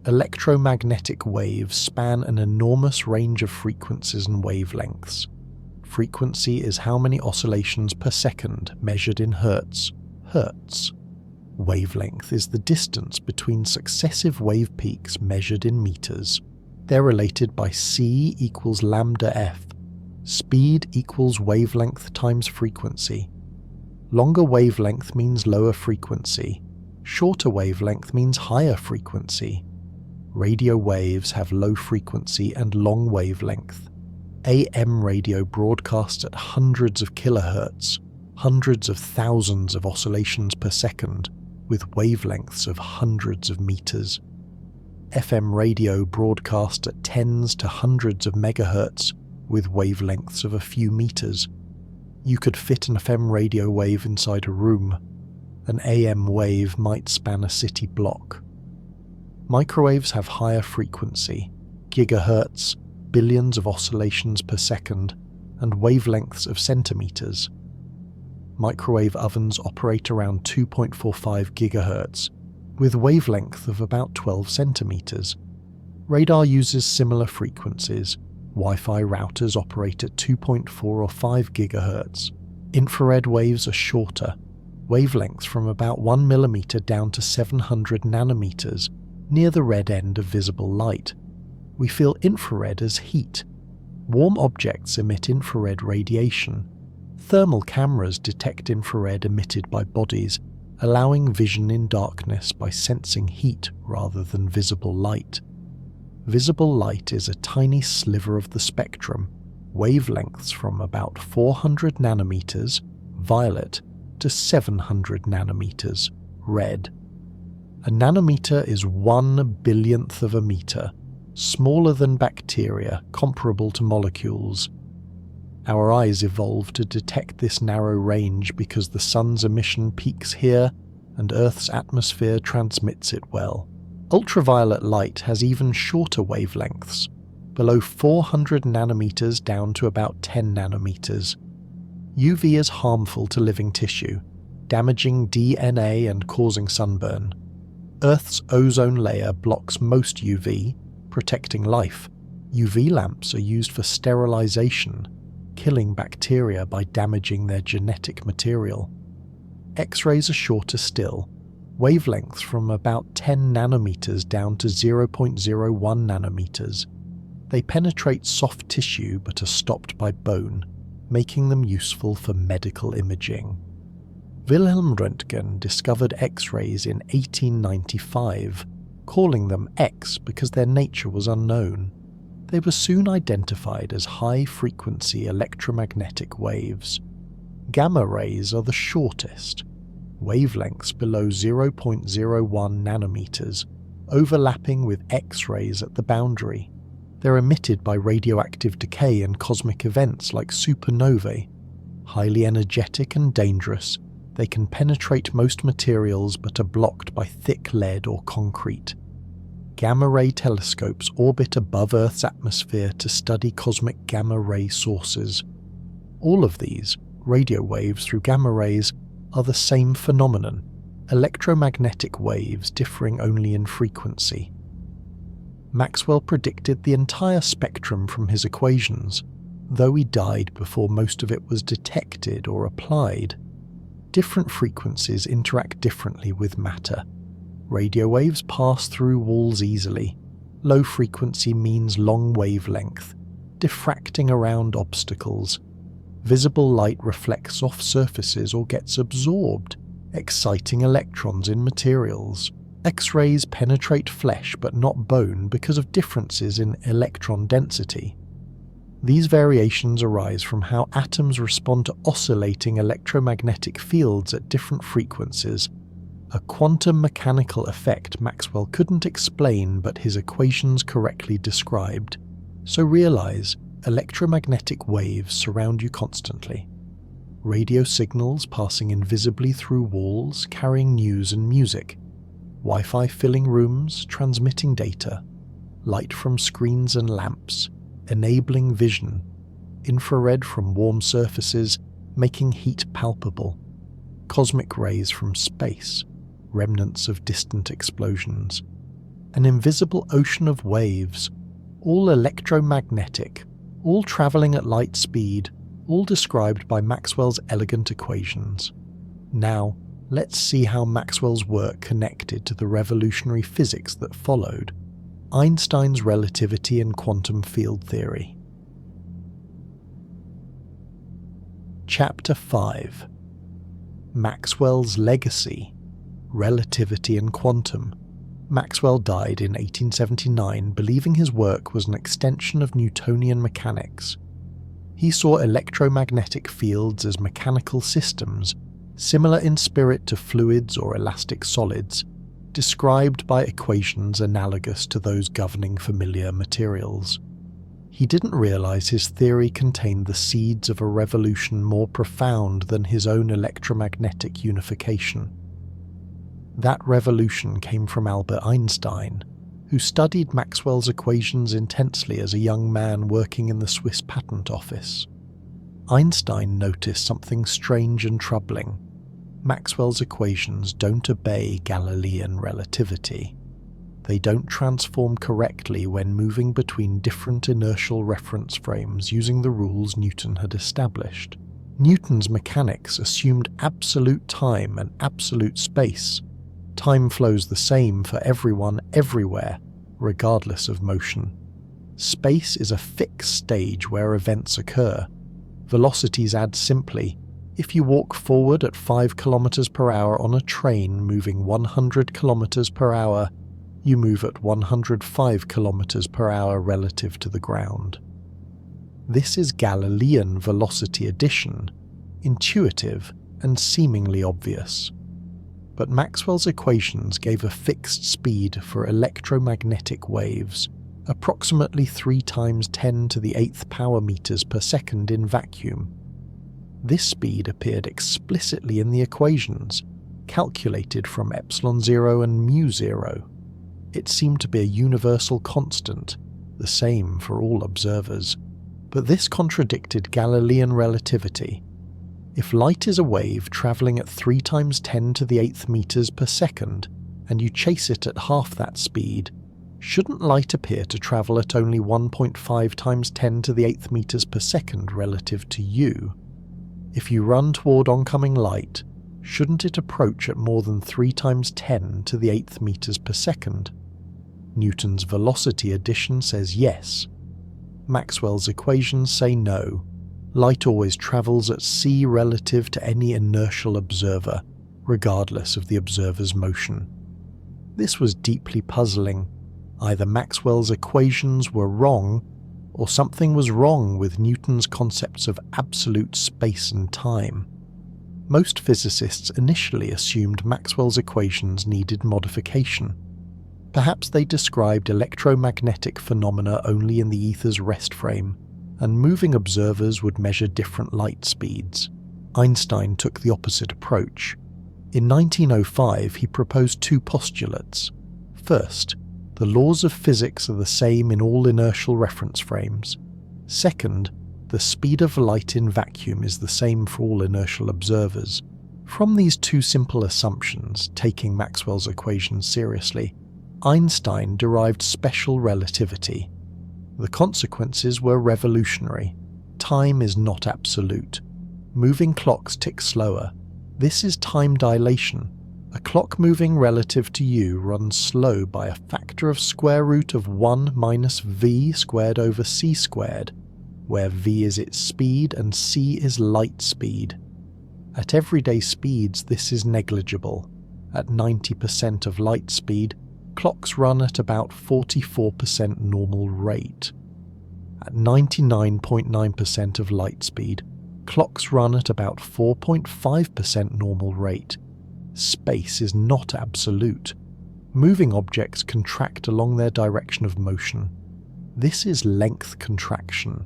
Electromagnetic waves span an enormous range of frequencies and wavelengths. Frequency is how many oscillations per second measured in hertz. Wavelength is the distance between successive wave peaks measured in meters. They're related by c equals lambda f. Speed equals wavelength times frequency. Longer wavelength means lower frequency. Shorter wavelength means higher frequency. Radio waves have low frequency and long wavelength. AM radio broadcasts at hundreds of kilohertz, hundreds of thousands of oscillations per second, with wavelengths of hundreds of meters. FM radio broadcasts at tens to hundreds of megahertz, with wavelengths of a few meters. You could fit an FM radio wave inside a room. An AM wave might span a city block. Microwaves have higher frequency, gigahertz, billions of oscillations per second, and wavelengths of centimeters. Microwave ovens operate around 2.45 gigahertz, with wavelength of about 12 centimeters. Radar uses similar frequencies. Wi-Fi routers operate at 2.4 or 5 gigahertz. Infrared waves are shorter, wavelengths from about 1 millimeter down to 700 nanometers, near the red end of visible light. We feel infrared as heat. Warm objects emit infrared radiation. Thermal cameras detect infrared emitted by bodies, allowing vision in darkness by sensing heat rather than visible light. Visible light is a tiny sliver of the spectrum, wavelengths from about 400 nanometers, violet, to 700 nanometers, red. A nanometer is 1 billionth of a meter, smaller than bacteria, comparable to molecules. Our eyes evolved to detect this narrow range because the sun's emission peaks here and Earth's atmosphere transmits it well. Ultraviolet light has even shorter wavelengths, below 400 nanometers down to about 10 nanometers. UV is harmful to living tissue, damaging DNA and causing sunburn. Earth's ozone layer blocks most UV, protecting life. UV lamps are used for sterilization, killing bacteria by damaging their genetic material. X-rays are shorter still, wavelengths from about 10 nanometers down to 0.01 nanometers. They penetrate soft tissue but are stopped by bone, making them useful for medical imaging. Wilhelm Röntgen discovered X-rays in 1895, calling them X because their nature was unknown. They were soon identified as high-frequency electromagnetic waves. Gamma rays are the shortest, wavelengths below 0.01 nanometers, overlapping with X-rays at the boundary. They're emitted by radioactive decay and cosmic events like supernovae. Highly energetic and dangerous, they can penetrate most materials but are blocked by thick lead or concrete. Gamma-ray telescopes orbit above Earth's atmosphere to study cosmic gamma-ray sources. All of these, radio waves through gamma rays, are the same phenomenon, electromagnetic waves differing only in frequency. Maxwell predicted the entire spectrum from his equations, though he died before most of it was detected or applied. Different frequencies interact differently with matter. Radio waves pass through walls easily. Low frequency means long wavelength, diffracting around obstacles. Visible light reflects off surfaces or gets absorbed, exciting electrons in materials. X-rays penetrate flesh but not bone because of differences in electron density. These variations arise from how atoms respond to oscillating electromagnetic fields at different frequencies, a quantum mechanical effect Maxwell couldn't explain but his equations correctly described. So realize, electromagnetic waves surround you constantly. Radio signals passing invisibly through walls, carrying news and music. Wi-Fi filling rooms, transmitting data. Light from screens and lamps, enabling vision. Infrared from warm surfaces, making heat palpable. Cosmic rays from space, remnants of distant explosions. an invisible ocean of waves, all electromagnetic, all travelling at light speed, all described by Maxwell's elegant equations. Now, let's see how Maxwell's work connected to the revolutionary physics that followed, Einstein's relativity and quantum field theory. Chapter 5. Maxwell's Legacy, Relativity and Quantum. Maxwell died in 1879 believing his work was an extension of Newtonian mechanics. He saw electromagnetic fields as mechanical systems, similar in spirit to fluids or elastic solids, described by equations analogous to those governing familiar materials. He didn't realize his theory contained the seeds of a revolution more profound than his own electromagnetic unification. That revolution came from Albert Einstein, who studied Maxwell's equations intensely as a young man working in the Swiss patent office. Einstein noticed something strange and troubling. Maxwell's equations don't obey Galilean relativity. They don't transform correctly when moving between different inertial reference frames using the rules Newton had established. Newton's mechanics assumed absolute time and absolute space. Time flows the same for everyone everywhere, regardless of motion. Space is a fixed stage where events occur. Velocities add simply. If you walk forward at 5 km per hour on a train moving 100 km per hour, you move at 105 km per hour relative to the ground. This is Galilean velocity addition, intuitive and seemingly obvious. But Maxwell's equations gave a fixed speed for electromagnetic waves, approximately 3 times 10 to the 8th power meters per second in vacuum. This speed appeared explicitly in the equations, calculated from epsilon 0 and mu 0. It seemed to be a universal constant, the same for all observers. But this contradicted Galilean relativity. If light is a wave travelling at 3 times 10 to the 8th meters per second, and you chase it at half that speed, shouldn't light appear to travel at only 1.5 times 10 to the 8th meters per second relative to you? If you run toward oncoming light, shouldn't it approach at more than 3 times 10 to the 8th meters per second? Newton's velocity addition says yes. Maxwell's equations say no. Light always travels at c relative to any inertial observer, regardless of the observer's motion. This was deeply puzzling. Either Maxwell's equations were wrong, or something was wrong with Newton's concepts of absolute space and time. Most physicists initially assumed Maxwell's equations needed modification. Perhaps they described electromagnetic phenomena only in the ether's rest frame, and moving observers would measure different light speeds. Einstein took the opposite approach. In 1905, he proposed 2 postulates. First, the laws of physics are the same in all inertial reference frames. Second, the speed of light in vacuum is the same for all inertial observers. From these 2 simple assumptions, taking Maxwell's equations seriously, Einstein derived special relativity. The consequences were revolutionary. Time is not absolute. Moving clocks tick slower. This is time dilation. A clock moving relative to you runs slow by a factor of square root of 1 minus v squared over c squared, where v is its speed and c is light speed. At everyday speeds this is negligible. At 90% of light speed, clocks run at about 44% normal rate. At 99.9% of light speed, clocks run at about 4.5% normal rate. Space is not absolute. Moving objects contract along their direction of motion. This is length contraction.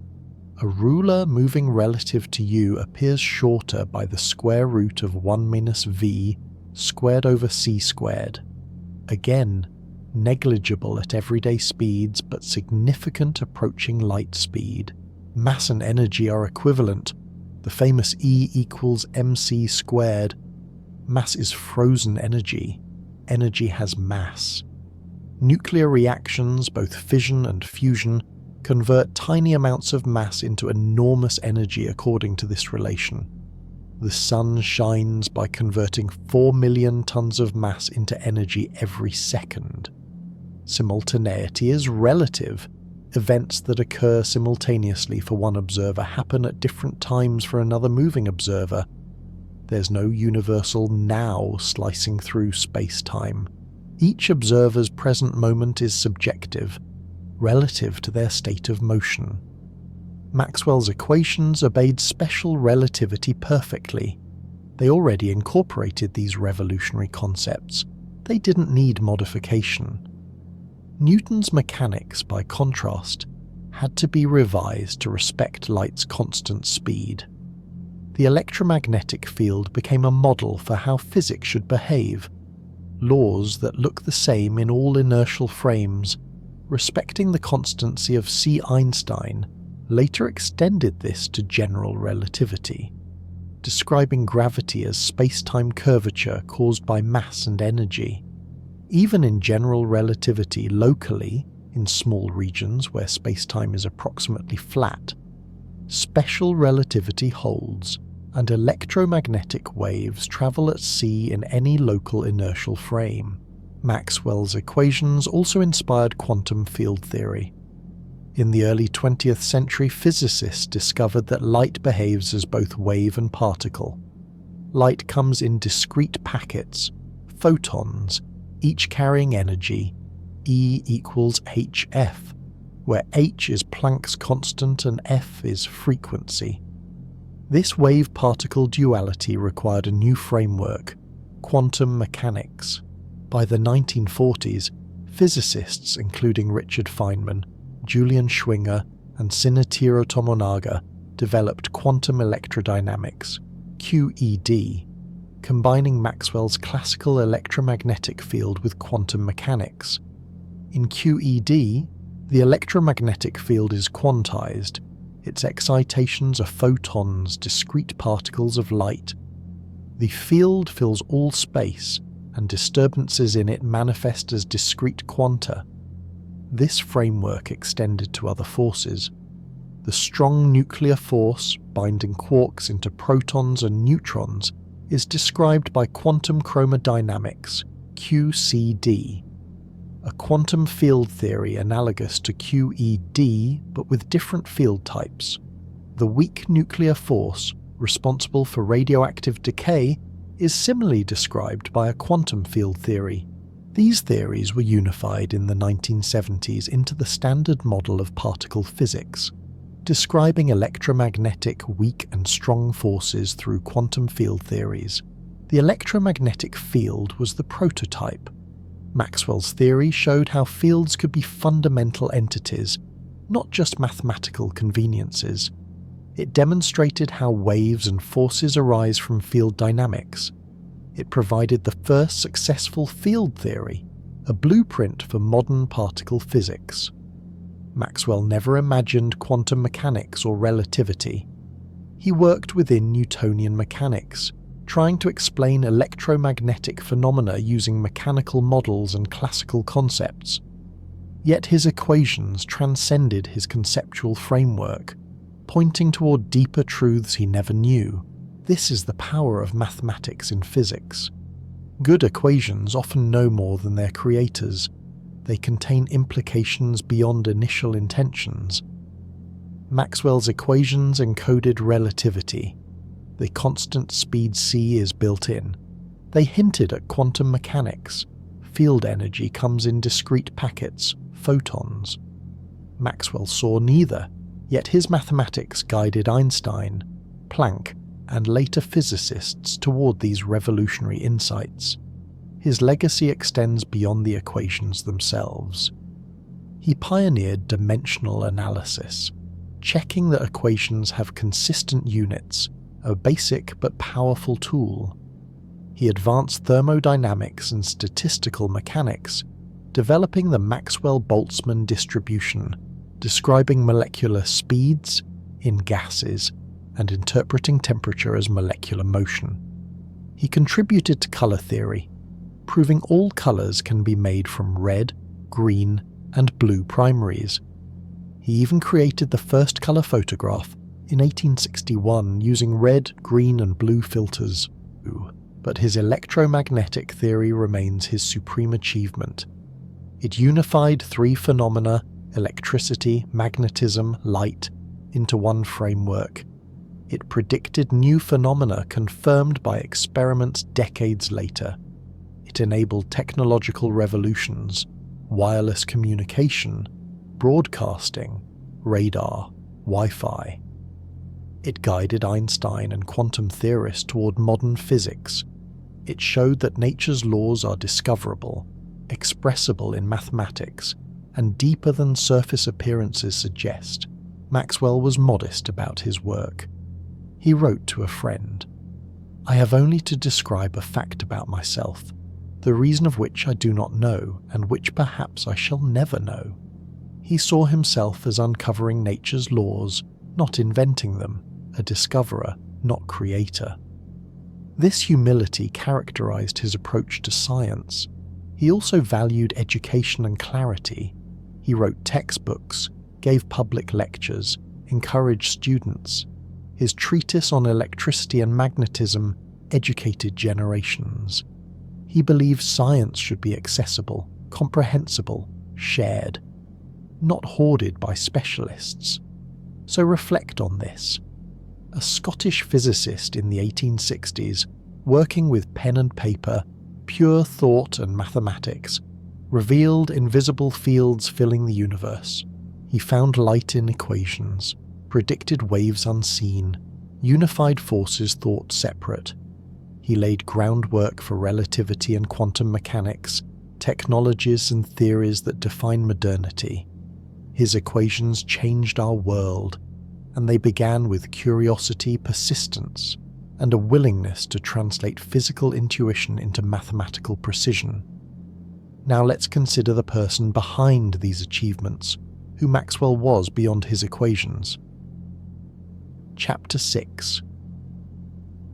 A ruler moving relative to you appears shorter by the square root of 1 minus v squared over c squared. Again, negligible at everyday speeds but significant approaching light speed. Mass and energy are equivalent. The famous E equals mc squared. Mass is frozen energy. Energy has mass. Nuclear reactions, both fission and fusion, convert tiny amounts of mass into enormous energy according to this relation. The sun shines by converting 4 million tons of mass into energy every second. Simultaneity is relative. Events that occur simultaneously for one observer happen at different times for another moving observer. There's no universal now slicing through space-time. Each observer's present moment is subjective, relative to their state of motion. Maxwell's equations obeyed special relativity perfectly. They already incorporated these revolutionary concepts. They didn't need modification. Newton's mechanics, by contrast, had to be revised to respect light's constant speed. The electromagnetic field became a model for how physics should behave, laws that look the same in all inertial frames. Respecting the constancy of C. Einstein later extended this to general relativity, describing gravity as space-time curvature caused by mass and energy. Even in general relativity locally, in small regions where space-time is approximately flat, special relativity holds, and electromagnetic waves travel at c in any local inertial frame. Maxwell's equations also inspired quantum field theory. In the early 20th century, physicists discovered that light behaves as both wave and particle. Light comes in discrete packets, photons, each carrying energy, E equals hf, where h is Planck's constant and f is frequency. This wave-particle duality required a new framework, quantum mechanics. By the 1940s, physicists including Richard Feynman, Julian Schwinger, and Shinichiro Tomonaga developed quantum electrodynamics, QED, combining Maxwell's classical electromagnetic field with quantum mechanics. In QED, the electromagnetic field is quantized. Its excitations are photons, discrete particles of light. The field fills all space, and disturbances in it manifest as discrete quanta. This framework extended to other forces. The strong nuclear force, binding quarks into protons and neutrons, is described by quantum chromodynamics, QCD, a quantum field theory analogous to QED but with different field types. The weak nuclear force, responsible for radioactive decay, is similarly described by a quantum field theory. These theories were unified in the 1970s into the standard model of particle physics, describing electromagnetic weak and strong forces through quantum field theories. The electromagnetic field was the prototype. Maxwell's theory showed how fields could be fundamental entities, not just mathematical conveniences. It demonstrated how waves and forces arise from field dynamics. It provided the first successful field theory, a blueprint for modern particle physics. Maxwell never imagined quantum mechanics or relativity. He worked within Newtonian mechanics, trying to explain electromagnetic phenomena using mechanical models and classical concepts. Yet his equations transcended his conceptual framework, pointing toward deeper truths he never knew. This is the power of mathematics in physics. Good equations often know more than their creators. They contain implications beyond initial intentions. Maxwell's equations encoded relativity. The constant speed c is built in. They hinted at quantum mechanics. Field energy comes in discrete packets, photons. Maxwell saw neither, yet his mathematics guided Einstein, Planck, and later physicists toward these revolutionary insights. His legacy extends beyond the equations themselves. He pioneered dimensional analysis, checking that equations have consistent units, a basic but powerful tool. He advanced thermodynamics and statistical mechanics, developing the Maxwell-Boltzmann distribution, describing molecular speeds in gases, and interpreting temperature as molecular motion. He contributed to color theory, proving all colors can be made from red, green, and blue primaries. He even created the first colour photograph in 1861 using red, green and blue filters. But his electromagnetic theory remains his supreme achievement. It unified three phenomena, electricity, magnetism, light, into one framework. It predicted new phenomena confirmed by experiments decades later. It enabled technological revolutions, wireless communication, broadcasting, radar, Wi-Fi. It guided Einstein and quantum theorists toward modern physics. It showed that nature's laws are discoverable, expressible in mathematics, and deeper than surface appearances suggest. Maxwell was modest about his work. He wrote to a friend, "I have only to describe a fact about myself, the reason of which I do not know, and which perhaps I shall never know." He saw himself as uncovering nature's laws, not inventing them, a discoverer, not creator. This humility characterized his approach to science. He also valued education and clarity. He wrote textbooks, gave public lectures, encouraged students. His treatise on electricity and magnetism educated generations. He believed science should be accessible, comprehensible, shared, not hoarded by specialists. So reflect on this. A Scottish physicist in the 1860s, working with pen and paper, pure thought and mathematics, revealed invisible fields filling the universe. He found light in equations, predicted waves unseen, unified forces thought separate. He laid groundwork for relativity and quantum mechanics, technologies and theories that define modernity. His equations changed our world, and they began with curiosity, persistence, and a willingness to translate physical intuition into mathematical precision. Now let's consider the person behind these achievements, who Maxwell was beyond his equations. Chapter 6.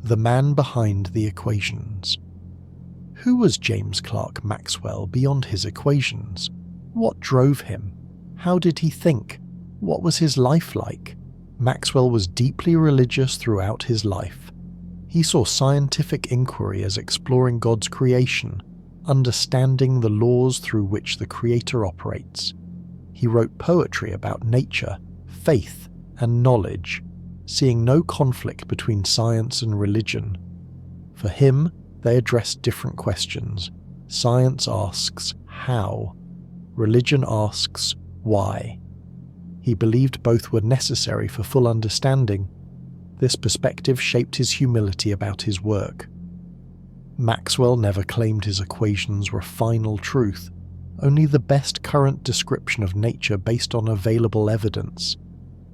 The Man Behind the Equations. Who was James Clerk Maxwell beyond his equations? What drove him? How did he think? What was his life like? Maxwell was deeply religious throughout his life. He saw scientific inquiry as exploring God's creation, understanding the laws through which the Creator operates. He wrote poetry about nature, faith, and knowledge, seeing no conflict between science and religion. For him, they addressed different questions. Science asks, how? Religion asks, why? He believed both were necessary for full understanding. This perspective shaped his humility about his work. Maxwell never claimed his equations were final truth, only the best current description of nature based on available evidence.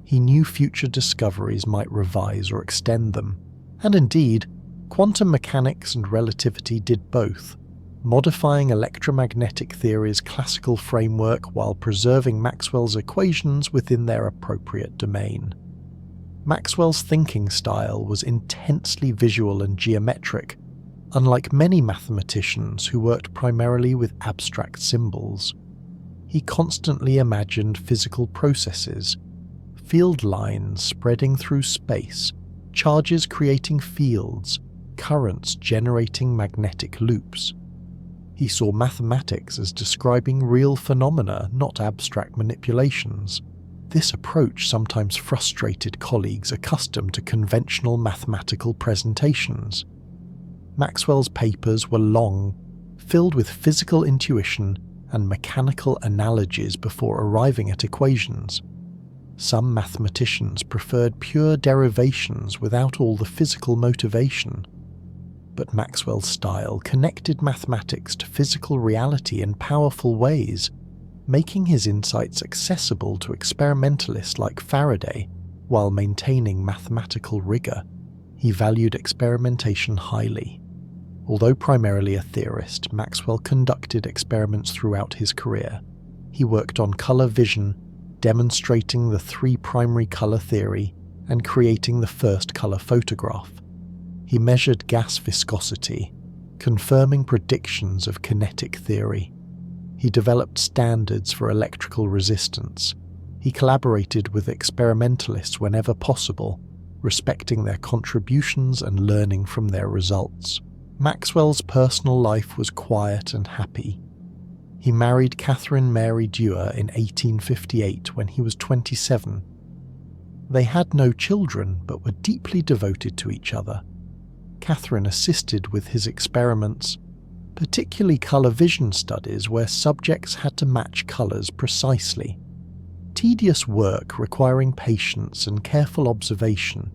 He knew future discoveries might revise or extend them, and indeed, quantum mechanics and relativity did both, modifying electromagnetic theory's classical framework while preserving Maxwell's equations within their appropriate domain. Maxwell's thinking style was intensely visual and geometric, unlike many mathematicians who worked primarily with abstract symbols. He constantly imagined physical processes, field lines spreading through space, charges creating fields, currents generating magnetic loops. He saw mathematics as describing real phenomena, not abstract manipulations. This approach sometimes frustrated colleagues accustomed to conventional mathematical presentations. Maxwell's papers were long, filled with physical intuition and mechanical analogies before arriving at equations. Some mathematicians preferred pure derivations without all the physical motivation. But Maxwell's style connected mathematics to physical reality in powerful ways, making his insights accessible to experimentalists like Faraday while maintaining mathematical rigor. He valued experimentation highly. Although primarily a theorist, Maxwell conducted experiments throughout his career. He worked on color vision, demonstrating the three primary color theory and creating the first color photograph. He measured gas viscosity, confirming predictions of kinetic theory. He developed standards for electrical resistance. He collaborated with experimentalists whenever possible, respecting their contributions and learning from their results. Maxwell's personal life was quiet and happy. He married Catherine Mary Dewar in 1858 when he was 27. They had no children but were deeply devoted to each other. Catherine assisted with his experiments, particularly colour vision studies where subjects had to match colours precisely. Tedious work requiring patience and careful observation.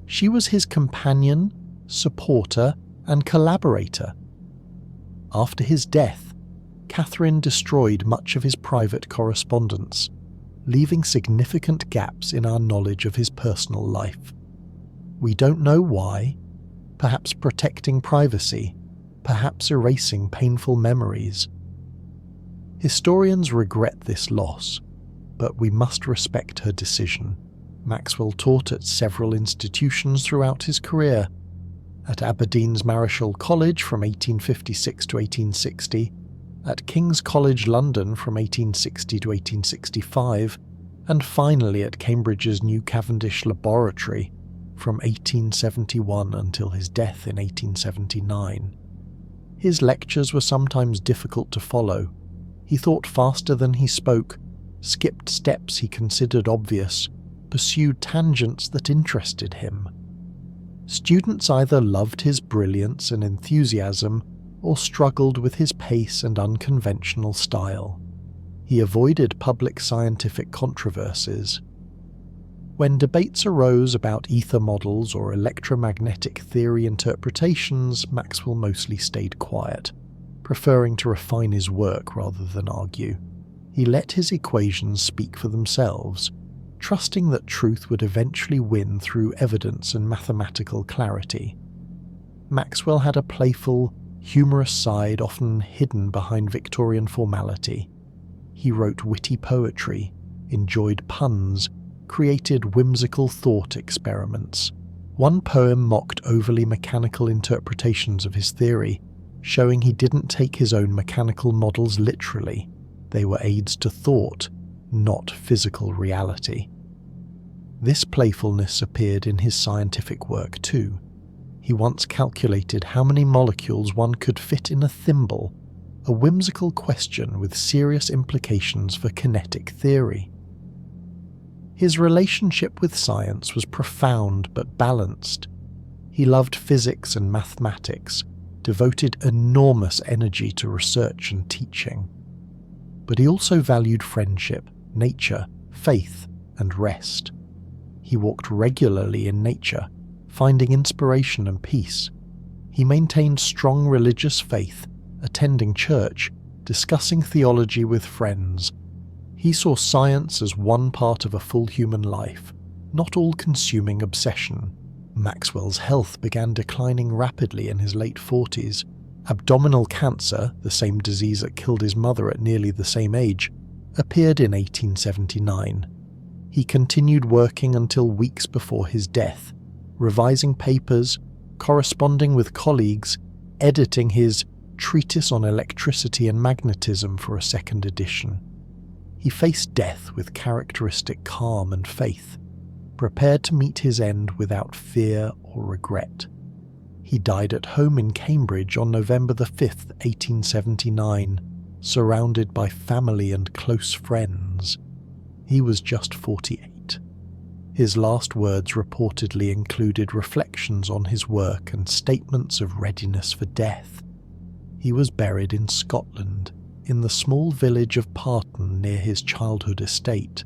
She was his companion, supporter, and collaborator. After his death, Catherine destroyed much of his private correspondence, leaving significant gaps in our knowledge of his personal life. We don't know why, perhaps protecting privacy, perhaps erasing painful memories. Historians regret this loss, but we must respect her decision. Maxwell taught at several institutions throughout his career, at Aberdeen's Marischal College from 1856 to 1860, at King's College London from 1860 to 1865, and finally at Cambridge's New Cavendish Laboratory from 1871 until his death in 1879. His lectures were sometimes difficult to follow. He thought faster than he spoke, skipped steps he considered obvious, pursued tangents that interested him. Students either loved his brilliance and enthusiasm or struggled with his pace and unconventional style. He avoided public scientific controversies. When debates arose about ether models or electromagnetic theory interpretations, Maxwell mostly stayed quiet, preferring to refine his work rather than argue. He let his equations speak for themselves, trusting that truth would eventually win through evidence and mathematical clarity. Maxwell had a playful, humorous side often hidden behind Victorian formality. He wrote witty poetry, enjoyed puns, created whimsical thought experiments. One poem mocked overly mechanical interpretations of his theory, showing he didn't take his own mechanical models literally. They were aids to thought, not physical reality. This playfulness appeared in his scientific work too. He once calculated how many molecules one could fit in a thimble, a whimsical question with serious implications for kinetic theory. His relationship with science was profound but balanced. He loved physics and mathematics, devoted enormous energy to research and teaching. But he also valued friendship, nature, faith, and rest. He walked regularly in nature, finding inspiration and peace. He maintained strong religious faith, attending church, discussing theology with friends. He saw science as one part of a full human life, not all-consuming obsession. Maxwell's health began declining rapidly in his late 40s. Abdominal cancer, the same disease that killed his mother at nearly the same age, appeared in 1879. He continued working until weeks before his death, revising papers, corresponding with colleagues, editing his Treatise on Electricity and Magnetism for a second edition. He faced death with characteristic calm and faith, prepared to meet his end without fear or regret. He died at home in Cambridge on November 5, 1879, surrounded by family and close friends. He was just 48. His last words reportedly included reflections on his work and statements of readiness for death. He was buried in Scotland, in the small village of Parton near his childhood estate,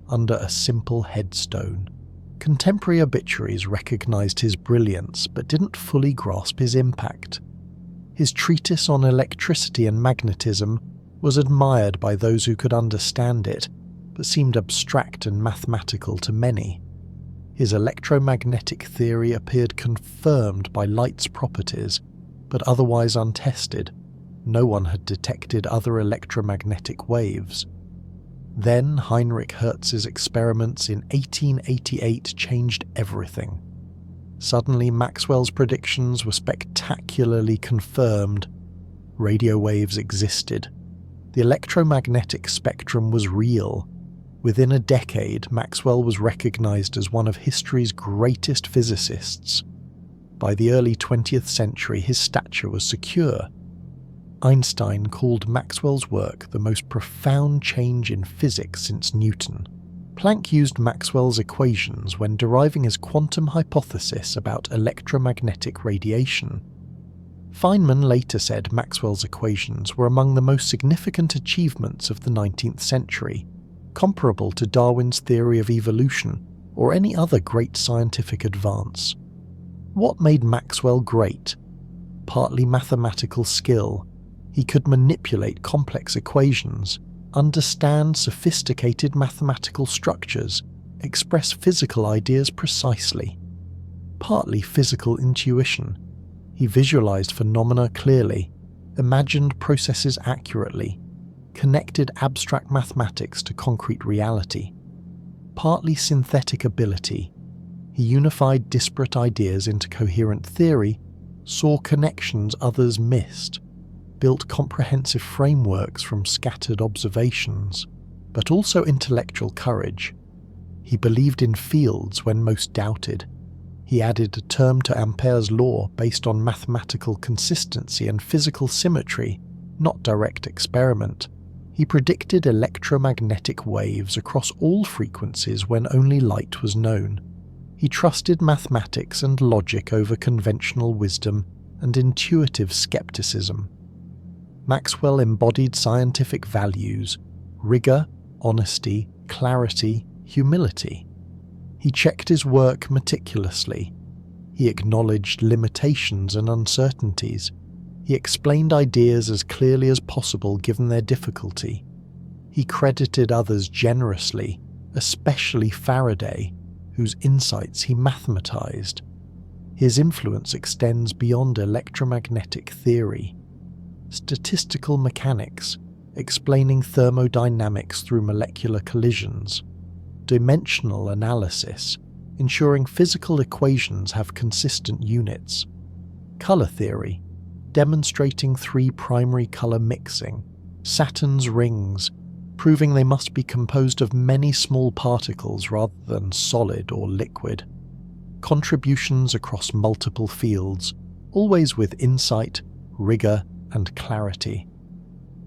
under a simple headstone. Contemporary obituaries recognised his brilliance but didn't fully grasp his impact. His treatise on electricity and magnetism was admired by those who could understand it, but seemed abstract and mathematical to many. His electromagnetic theory appeared confirmed by light's properties, but otherwise untested. No one had detected other electromagnetic waves. Then Heinrich Hertz's experiments in 1888 changed everything. Suddenly Maxwell's predictions were spectacularly confirmed. Radio waves existed. The electromagnetic spectrum was real. Within a decade, Maxwell was recognized as one of history's greatest physicists. By the early 20th century, his stature was secure. Einstein called Maxwell's work the most profound change in physics since Newton. Planck used Maxwell's equations when deriving his quantum hypothesis about electromagnetic radiation. Feynman later said Maxwell's equations were among the most significant achievements of the 19th century, comparable to Darwin's theory of evolution or any other great scientific advance. What made Maxwell great? Partly mathematical skill. He could manipulate complex equations, understand sophisticated mathematical structures, express physical ideas precisely. Partly physical intuition. He visualized phenomena clearly, imagined processes accurately, connected abstract mathematics to concrete reality. Partly synthetic ability. He unified disparate ideas into coherent theory, saw connections others missed, built comprehensive frameworks from scattered observations, but also intellectual courage. He believed in fields when most doubted. He added a term to Ampere's law based on mathematical consistency and physical symmetry, not direct experiment. He predicted electromagnetic waves across all frequencies when only light was known. He trusted mathematics and logic over conventional wisdom and intuitive skepticism. Maxwell embodied scientific values: rigor, honesty, clarity, humility. He checked his work meticulously. He acknowledged limitations and uncertainties. He explained ideas as clearly as possible given their difficulty. He credited others generously, especially Faraday, whose insights he mathematized. His influence extends beyond electromagnetic theory. Statistical mechanics, explaining thermodynamics through molecular collisions. Dimensional analysis, ensuring physical equations have consistent units. Color theory, demonstrating three primary color mixing. Saturn's rings, proving they must be composed of many small particles rather than solid or liquid. Contributions across multiple fields, always with insight, rigor, and clarity.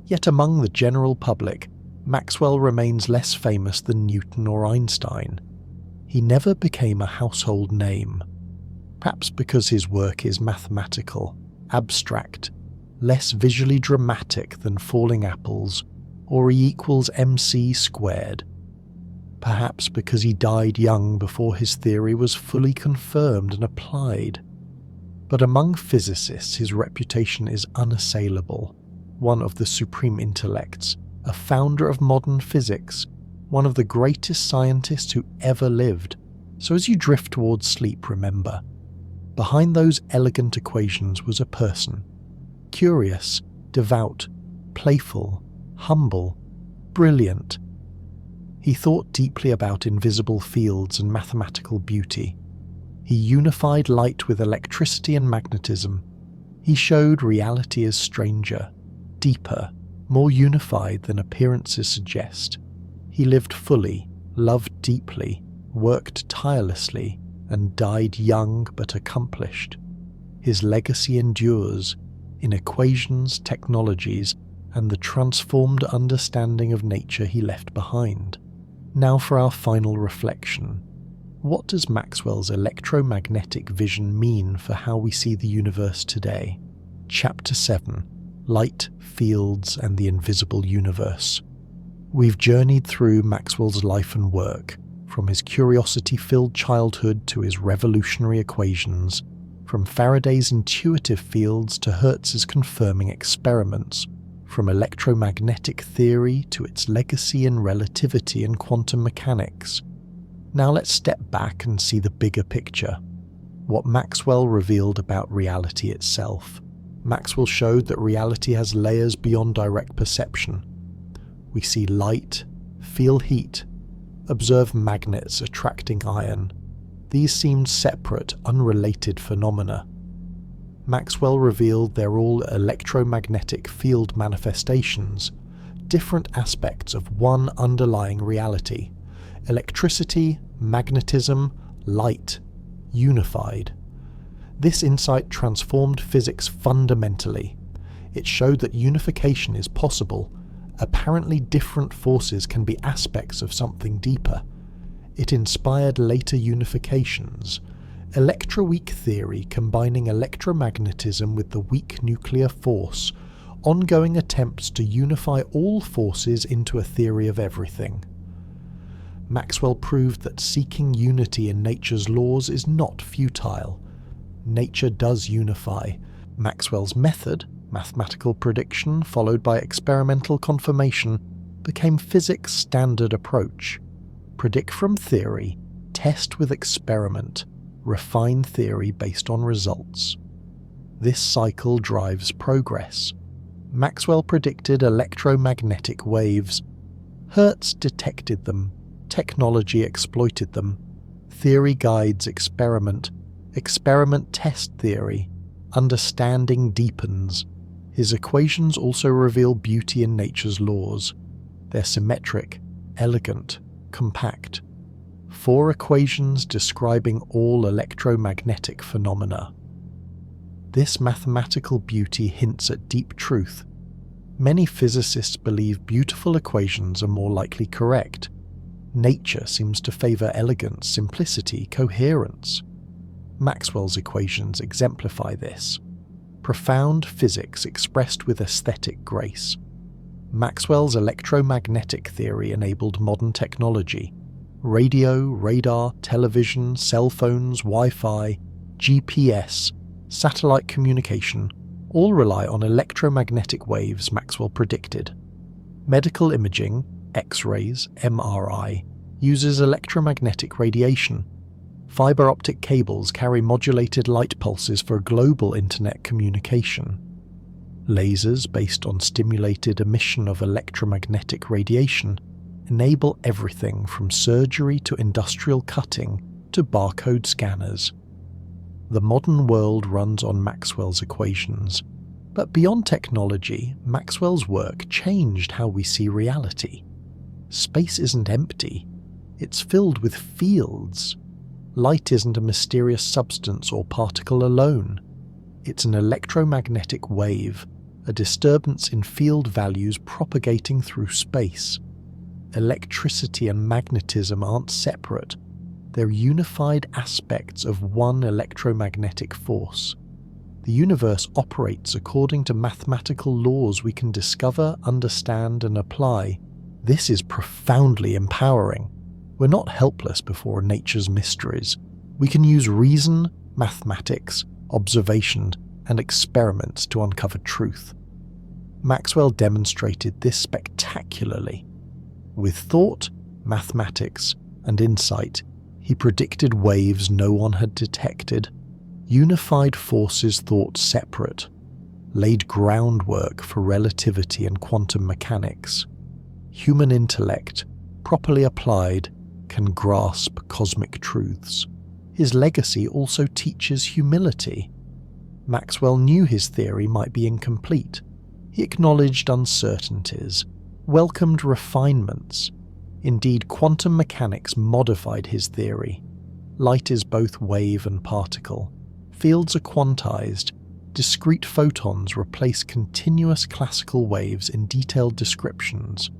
Yet among the general public, Maxwell remains less famous than Newton or Einstein. He never became a household name, perhaps because his work is mathematical, abstract, less visually dramatic than falling apples or E equals mc squared. Perhaps because he died young before his theory was fully confirmed and applied. But among physicists, his reputation is unassailable. One of the supreme intellects, a founder of modern physics, one of the greatest scientists who ever lived. So as you drift towards sleep, remember, behind those elegant equations was a person. Curious, devout, playful, humble, brilliant. He thought deeply about invisible fields and mathematical beauty. He unified light with electricity and magnetism. He showed reality as stranger, deeper, more unified than appearances suggest. He lived fully, loved deeply, worked tirelessly, and died young but accomplished. His legacy endures in equations, technologies, and the transformed understanding of nature he left behind. Now for our final reflection. What does Maxwell's electromagnetic vision mean for how we see the universe today? Chapter 7. Light, Fields, and the Invisible Universe. We've journeyed through Maxwell's life and work, from his curiosity-filled childhood to his revolutionary equations, from Faraday's intuitive fields to Hertz's confirming experiments, from electromagnetic theory to its legacy in relativity and quantum mechanics. Now let's step back and see the bigger picture. What Maxwell revealed about reality itself. Maxwell showed that reality has layers beyond direct perception. We see light, feel heat, observe magnets attracting iron. These seemed separate, unrelated phenomena. Maxwell revealed they're all electromagnetic field manifestations, different aspects of one underlying reality: electricity, magnetism, light, unified. This insight transformed physics fundamentally. It showed that unification is possible. Apparently different forces can be aspects of something deeper. It inspired later unifications. Electroweak theory combining electromagnetism with the weak nuclear force, ongoing attempts to unify all forces into a theory of everything. Maxwell proved that seeking unity in nature's laws is not futile. Nature does unify. Maxwell's method, mathematical prediction followed by experimental confirmation, became physics' standard approach. Predict from theory, test with experiment, refine theory based on results. This cycle drives progress. Maxwell predicted electromagnetic waves. Hertz detected them. Technology exploited them. Theory guides experiment. Experiment test theory. Understanding deepens. His equations also reveal beauty in nature's laws. They're symmetric, elegant, compact. 4 equations describing all electromagnetic phenomena. This mathematical beauty hints at deep truth. Many physicists believe beautiful equations are more likely correct. Nature seems to favor elegance, simplicity, coherence. Maxwell's equations exemplify this. Profound physics expressed with aesthetic grace. Maxwell's electromagnetic theory enabled modern technology. Radio, radar, television, cell phones, Wi-Fi, GPS, satellite communication all rely on electromagnetic waves Maxwell predicted. Medical imaging, X-rays, MRI, uses electromagnetic radiation. Fiber optic cables carry modulated light pulses for global internet communication. Lasers based on stimulated emission of electromagnetic radiation enable everything from surgery to industrial cutting to barcode scanners. The modern world runs on Maxwell's equations. But beyond technology, Maxwell's work changed how we see reality. Space isn't empty. It's filled with fields. Light isn't a mysterious substance or particle alone. It's an electromagnetic wave, a disturbance in field values propagating through space. Electricity and magnetism aren't separate. They're unified aspects of one electromagnetic force. The universe operates according to mathematical laws we can discover, understand, and apply. This is profoundly empowering. We're not helpless before nature's mysteries. We can use reason, mathematics, observation, and experiments to uncover truth. Maxwell demonstrated this spectacularly. With thought, mathematics, and insight, he predicted waves no one had detected, unified forces thought separate, laid groundwork for relativity and quantum mechanics. Human intellect, properly applied, can grasp cosmic truths. His legacy also teaches humility. Maxwell knew his theory might be incomplete. He acknowledged uncertainties, welcomed refinements. Indeed, quantum mechanics modified his theory. Light is both wave and particle. Fields are quantized. Discrete photons replace continuous classical waves in detailed descriptions.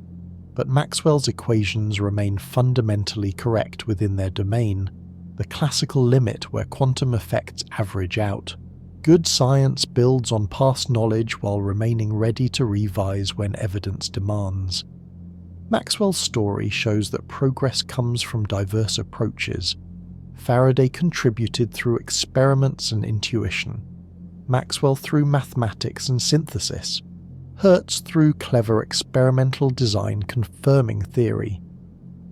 But Maxwell's equations remain fundamentally correct within their domain, the classical limit where quantum effects average out. Good science builds on past knowledge while remaining ready to revise when evidence demands. Maxwell's story shows that progress comes from diverse approaches. Faraday contributed through experiments and intuition. Maxwell through mathematics and synthesis. Hertz through clever experimental design confirming theory.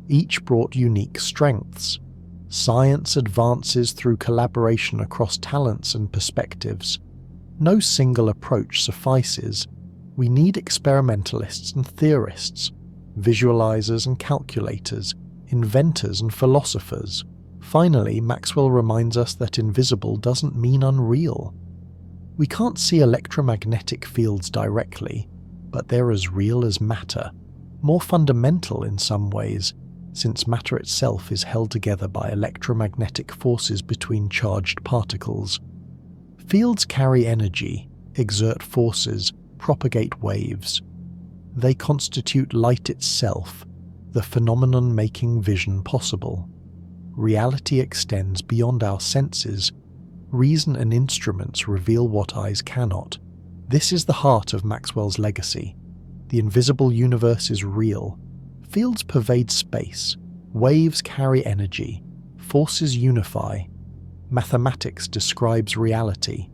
Each brought unique strengths. Science advances through collaboration across talents and perspectives. No single approach suffices. We need experimentalists and theorists, visualizers and calculators, inventors and philosophers. Finally, Maxwell reminds us that invisible doesn't mean unreal. We can't see electromagnetic fields directly, but they're as real as matter, more fundamental in some ways, since matter itself is held together by electromagnetic forces between charged particles. Fields carry energy, exert forces, propagate waves. They constitute light itself, the phenomenon making vision possible. Reality extends beyond our senses. Reason and instruments reveal what eyes cannot. This is the heart of Maxwell's legacy. The invisible universe is real. Fields pervade space. Waves carry energy. Forces unify. Mathematics describes reality.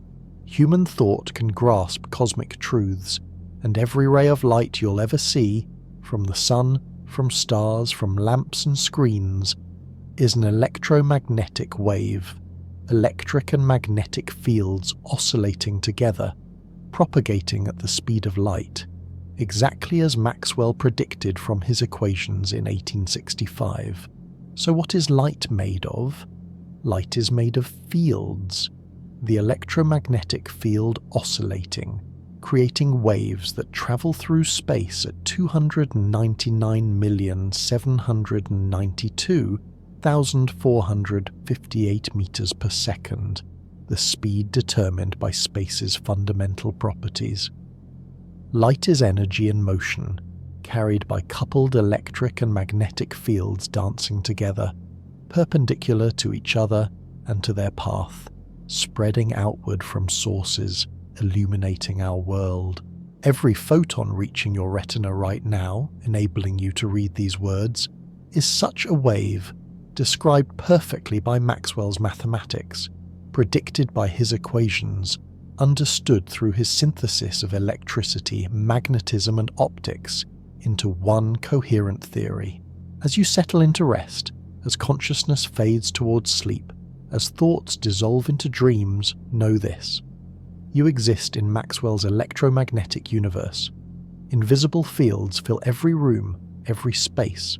Human thought can grasp cosmic truths, and every ray of light you'll ever see, from the sun, from stars, from lamps and screens, is an electromagnetic wave. Electric and magnetic fields oscillating together, propagating at the speed of light, exactly as Maxwell predicted from his equations in 1865. So what is light made of? Light is made of fields, the electromagnetic field oscillating, creating waves that travel through space at 299,792,458 meters per second, the speed determined by space's fundamental properties. Light is energy in motion, carried by coupled electric and magnetic fields dancing together, perpendicular to each other and to their path, spreading outward from sources, illuminating our world. Every photon reaching your retina right now, enabling you to read these words, is such a wave, described perfectly by Maxwell's mathematics, predicted by his equations, understood through his synthesis of electricity, magnetism and optics into one coherent theory. As you settle into rest, as consciousness fades towards sleep, as thoughts dissolve into dreams, know this. You exist in Maxwell's electromagnetic universe. Invisible fields fill every room, every space.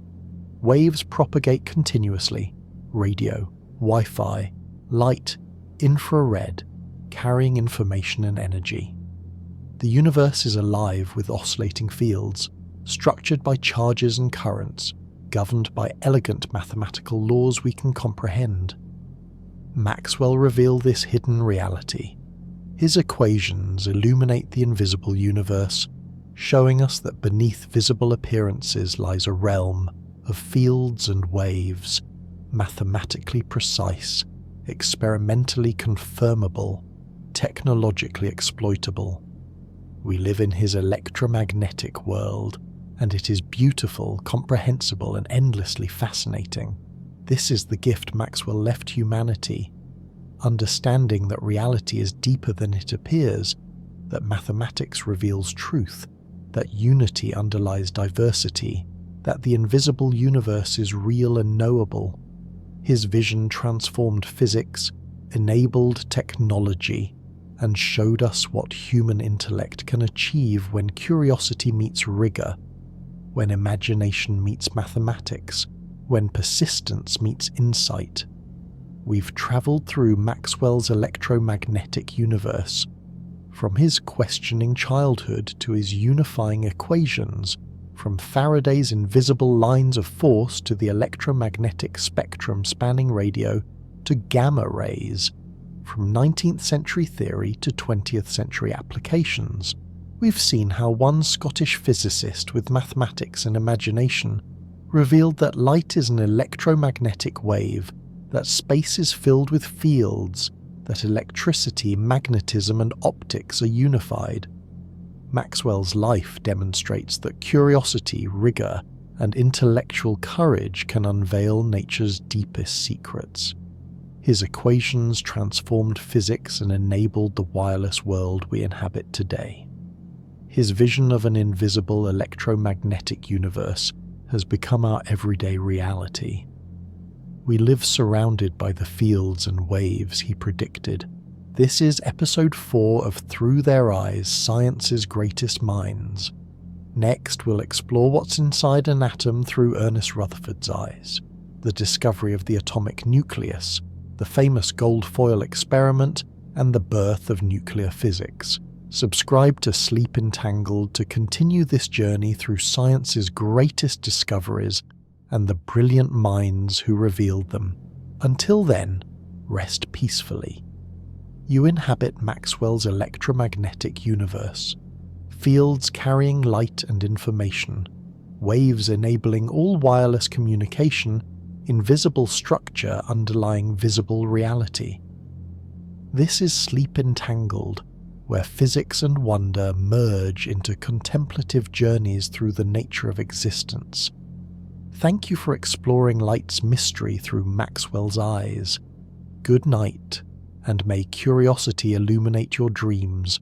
Waves propagate continuously. Radio, Wi-Fi, light, infrared, carrying information and energy. The universe is alive with oscillating fields, structured by charges and currents, governed by elegant mathematical laws we can comprehend. Maxwell revealed this hidden reality. His equations illuminate the invisible universe, showing us that beneath visible appearances lies a realm of fields and waves, mathematically precise, experimentally confirmable, technologically exploitable. We live in his electromagnetic world, and it is beautiful, comprehensible, and endlessly fascinating. This is the gift Maxwell left humanity, understanding that reality is deeper than it appears, that mathematics reveals truth, that unity underlies diversity, that the invisible universe is real and knowable. His vision transformed physics, enabled technology, and showed us what human intellect can achieve when curiosity meets rigor, when imagination meets mathematics, when persistence meets insight. We've travelled through Maxwell's electromagnetic universe, from his questioning childhood to his unifying equations, from Faraday's invisible lines of force to the electromagnetic spectrum spanning radio to gamma rays, from 19th century theory to 20th century applications. We've seen how one Scottish physicist with mathematics and imagination revealed that light is an electromagnetic wave, that space is filled with fields, that electricity, magnetism and optics are unified. Maxwell's life demonstrates that curiosity, rigor, and intellectual courage can unveil nature's deepest secrets. His equations transformed physics and enabled the wireless world we inhabit today. His vision of an invisible electromagnetic universe has become our everyday reality. We live surrounded by the fields and waves he predicted. This is episode 4 of Through Their Eyes, Science's Greatest Minds. Next, we'll explore what's inside an atom through Ernest Rutherford's eyes, the discovery of the atomic nucleus, the famous gold foil experiment, and the birth of nuclear physics. Subscribe to Sleep Entangled to continue this journey through science's greatest discoveries and the brilliant minds who revealed them. Until then, rest peacefully. You inhabit Maxwell's electromagnetic universe, fields carrying light and information, waves enabling all wireless communication, invisible structure underlying visible reality. This is Sleep Entangled, where physics and wonder merge into contemplative journeys through the nature of existence. Thank you for exploring light's mystery through Maxwell's eyes. Good night, and may curiosity illuminate your dreams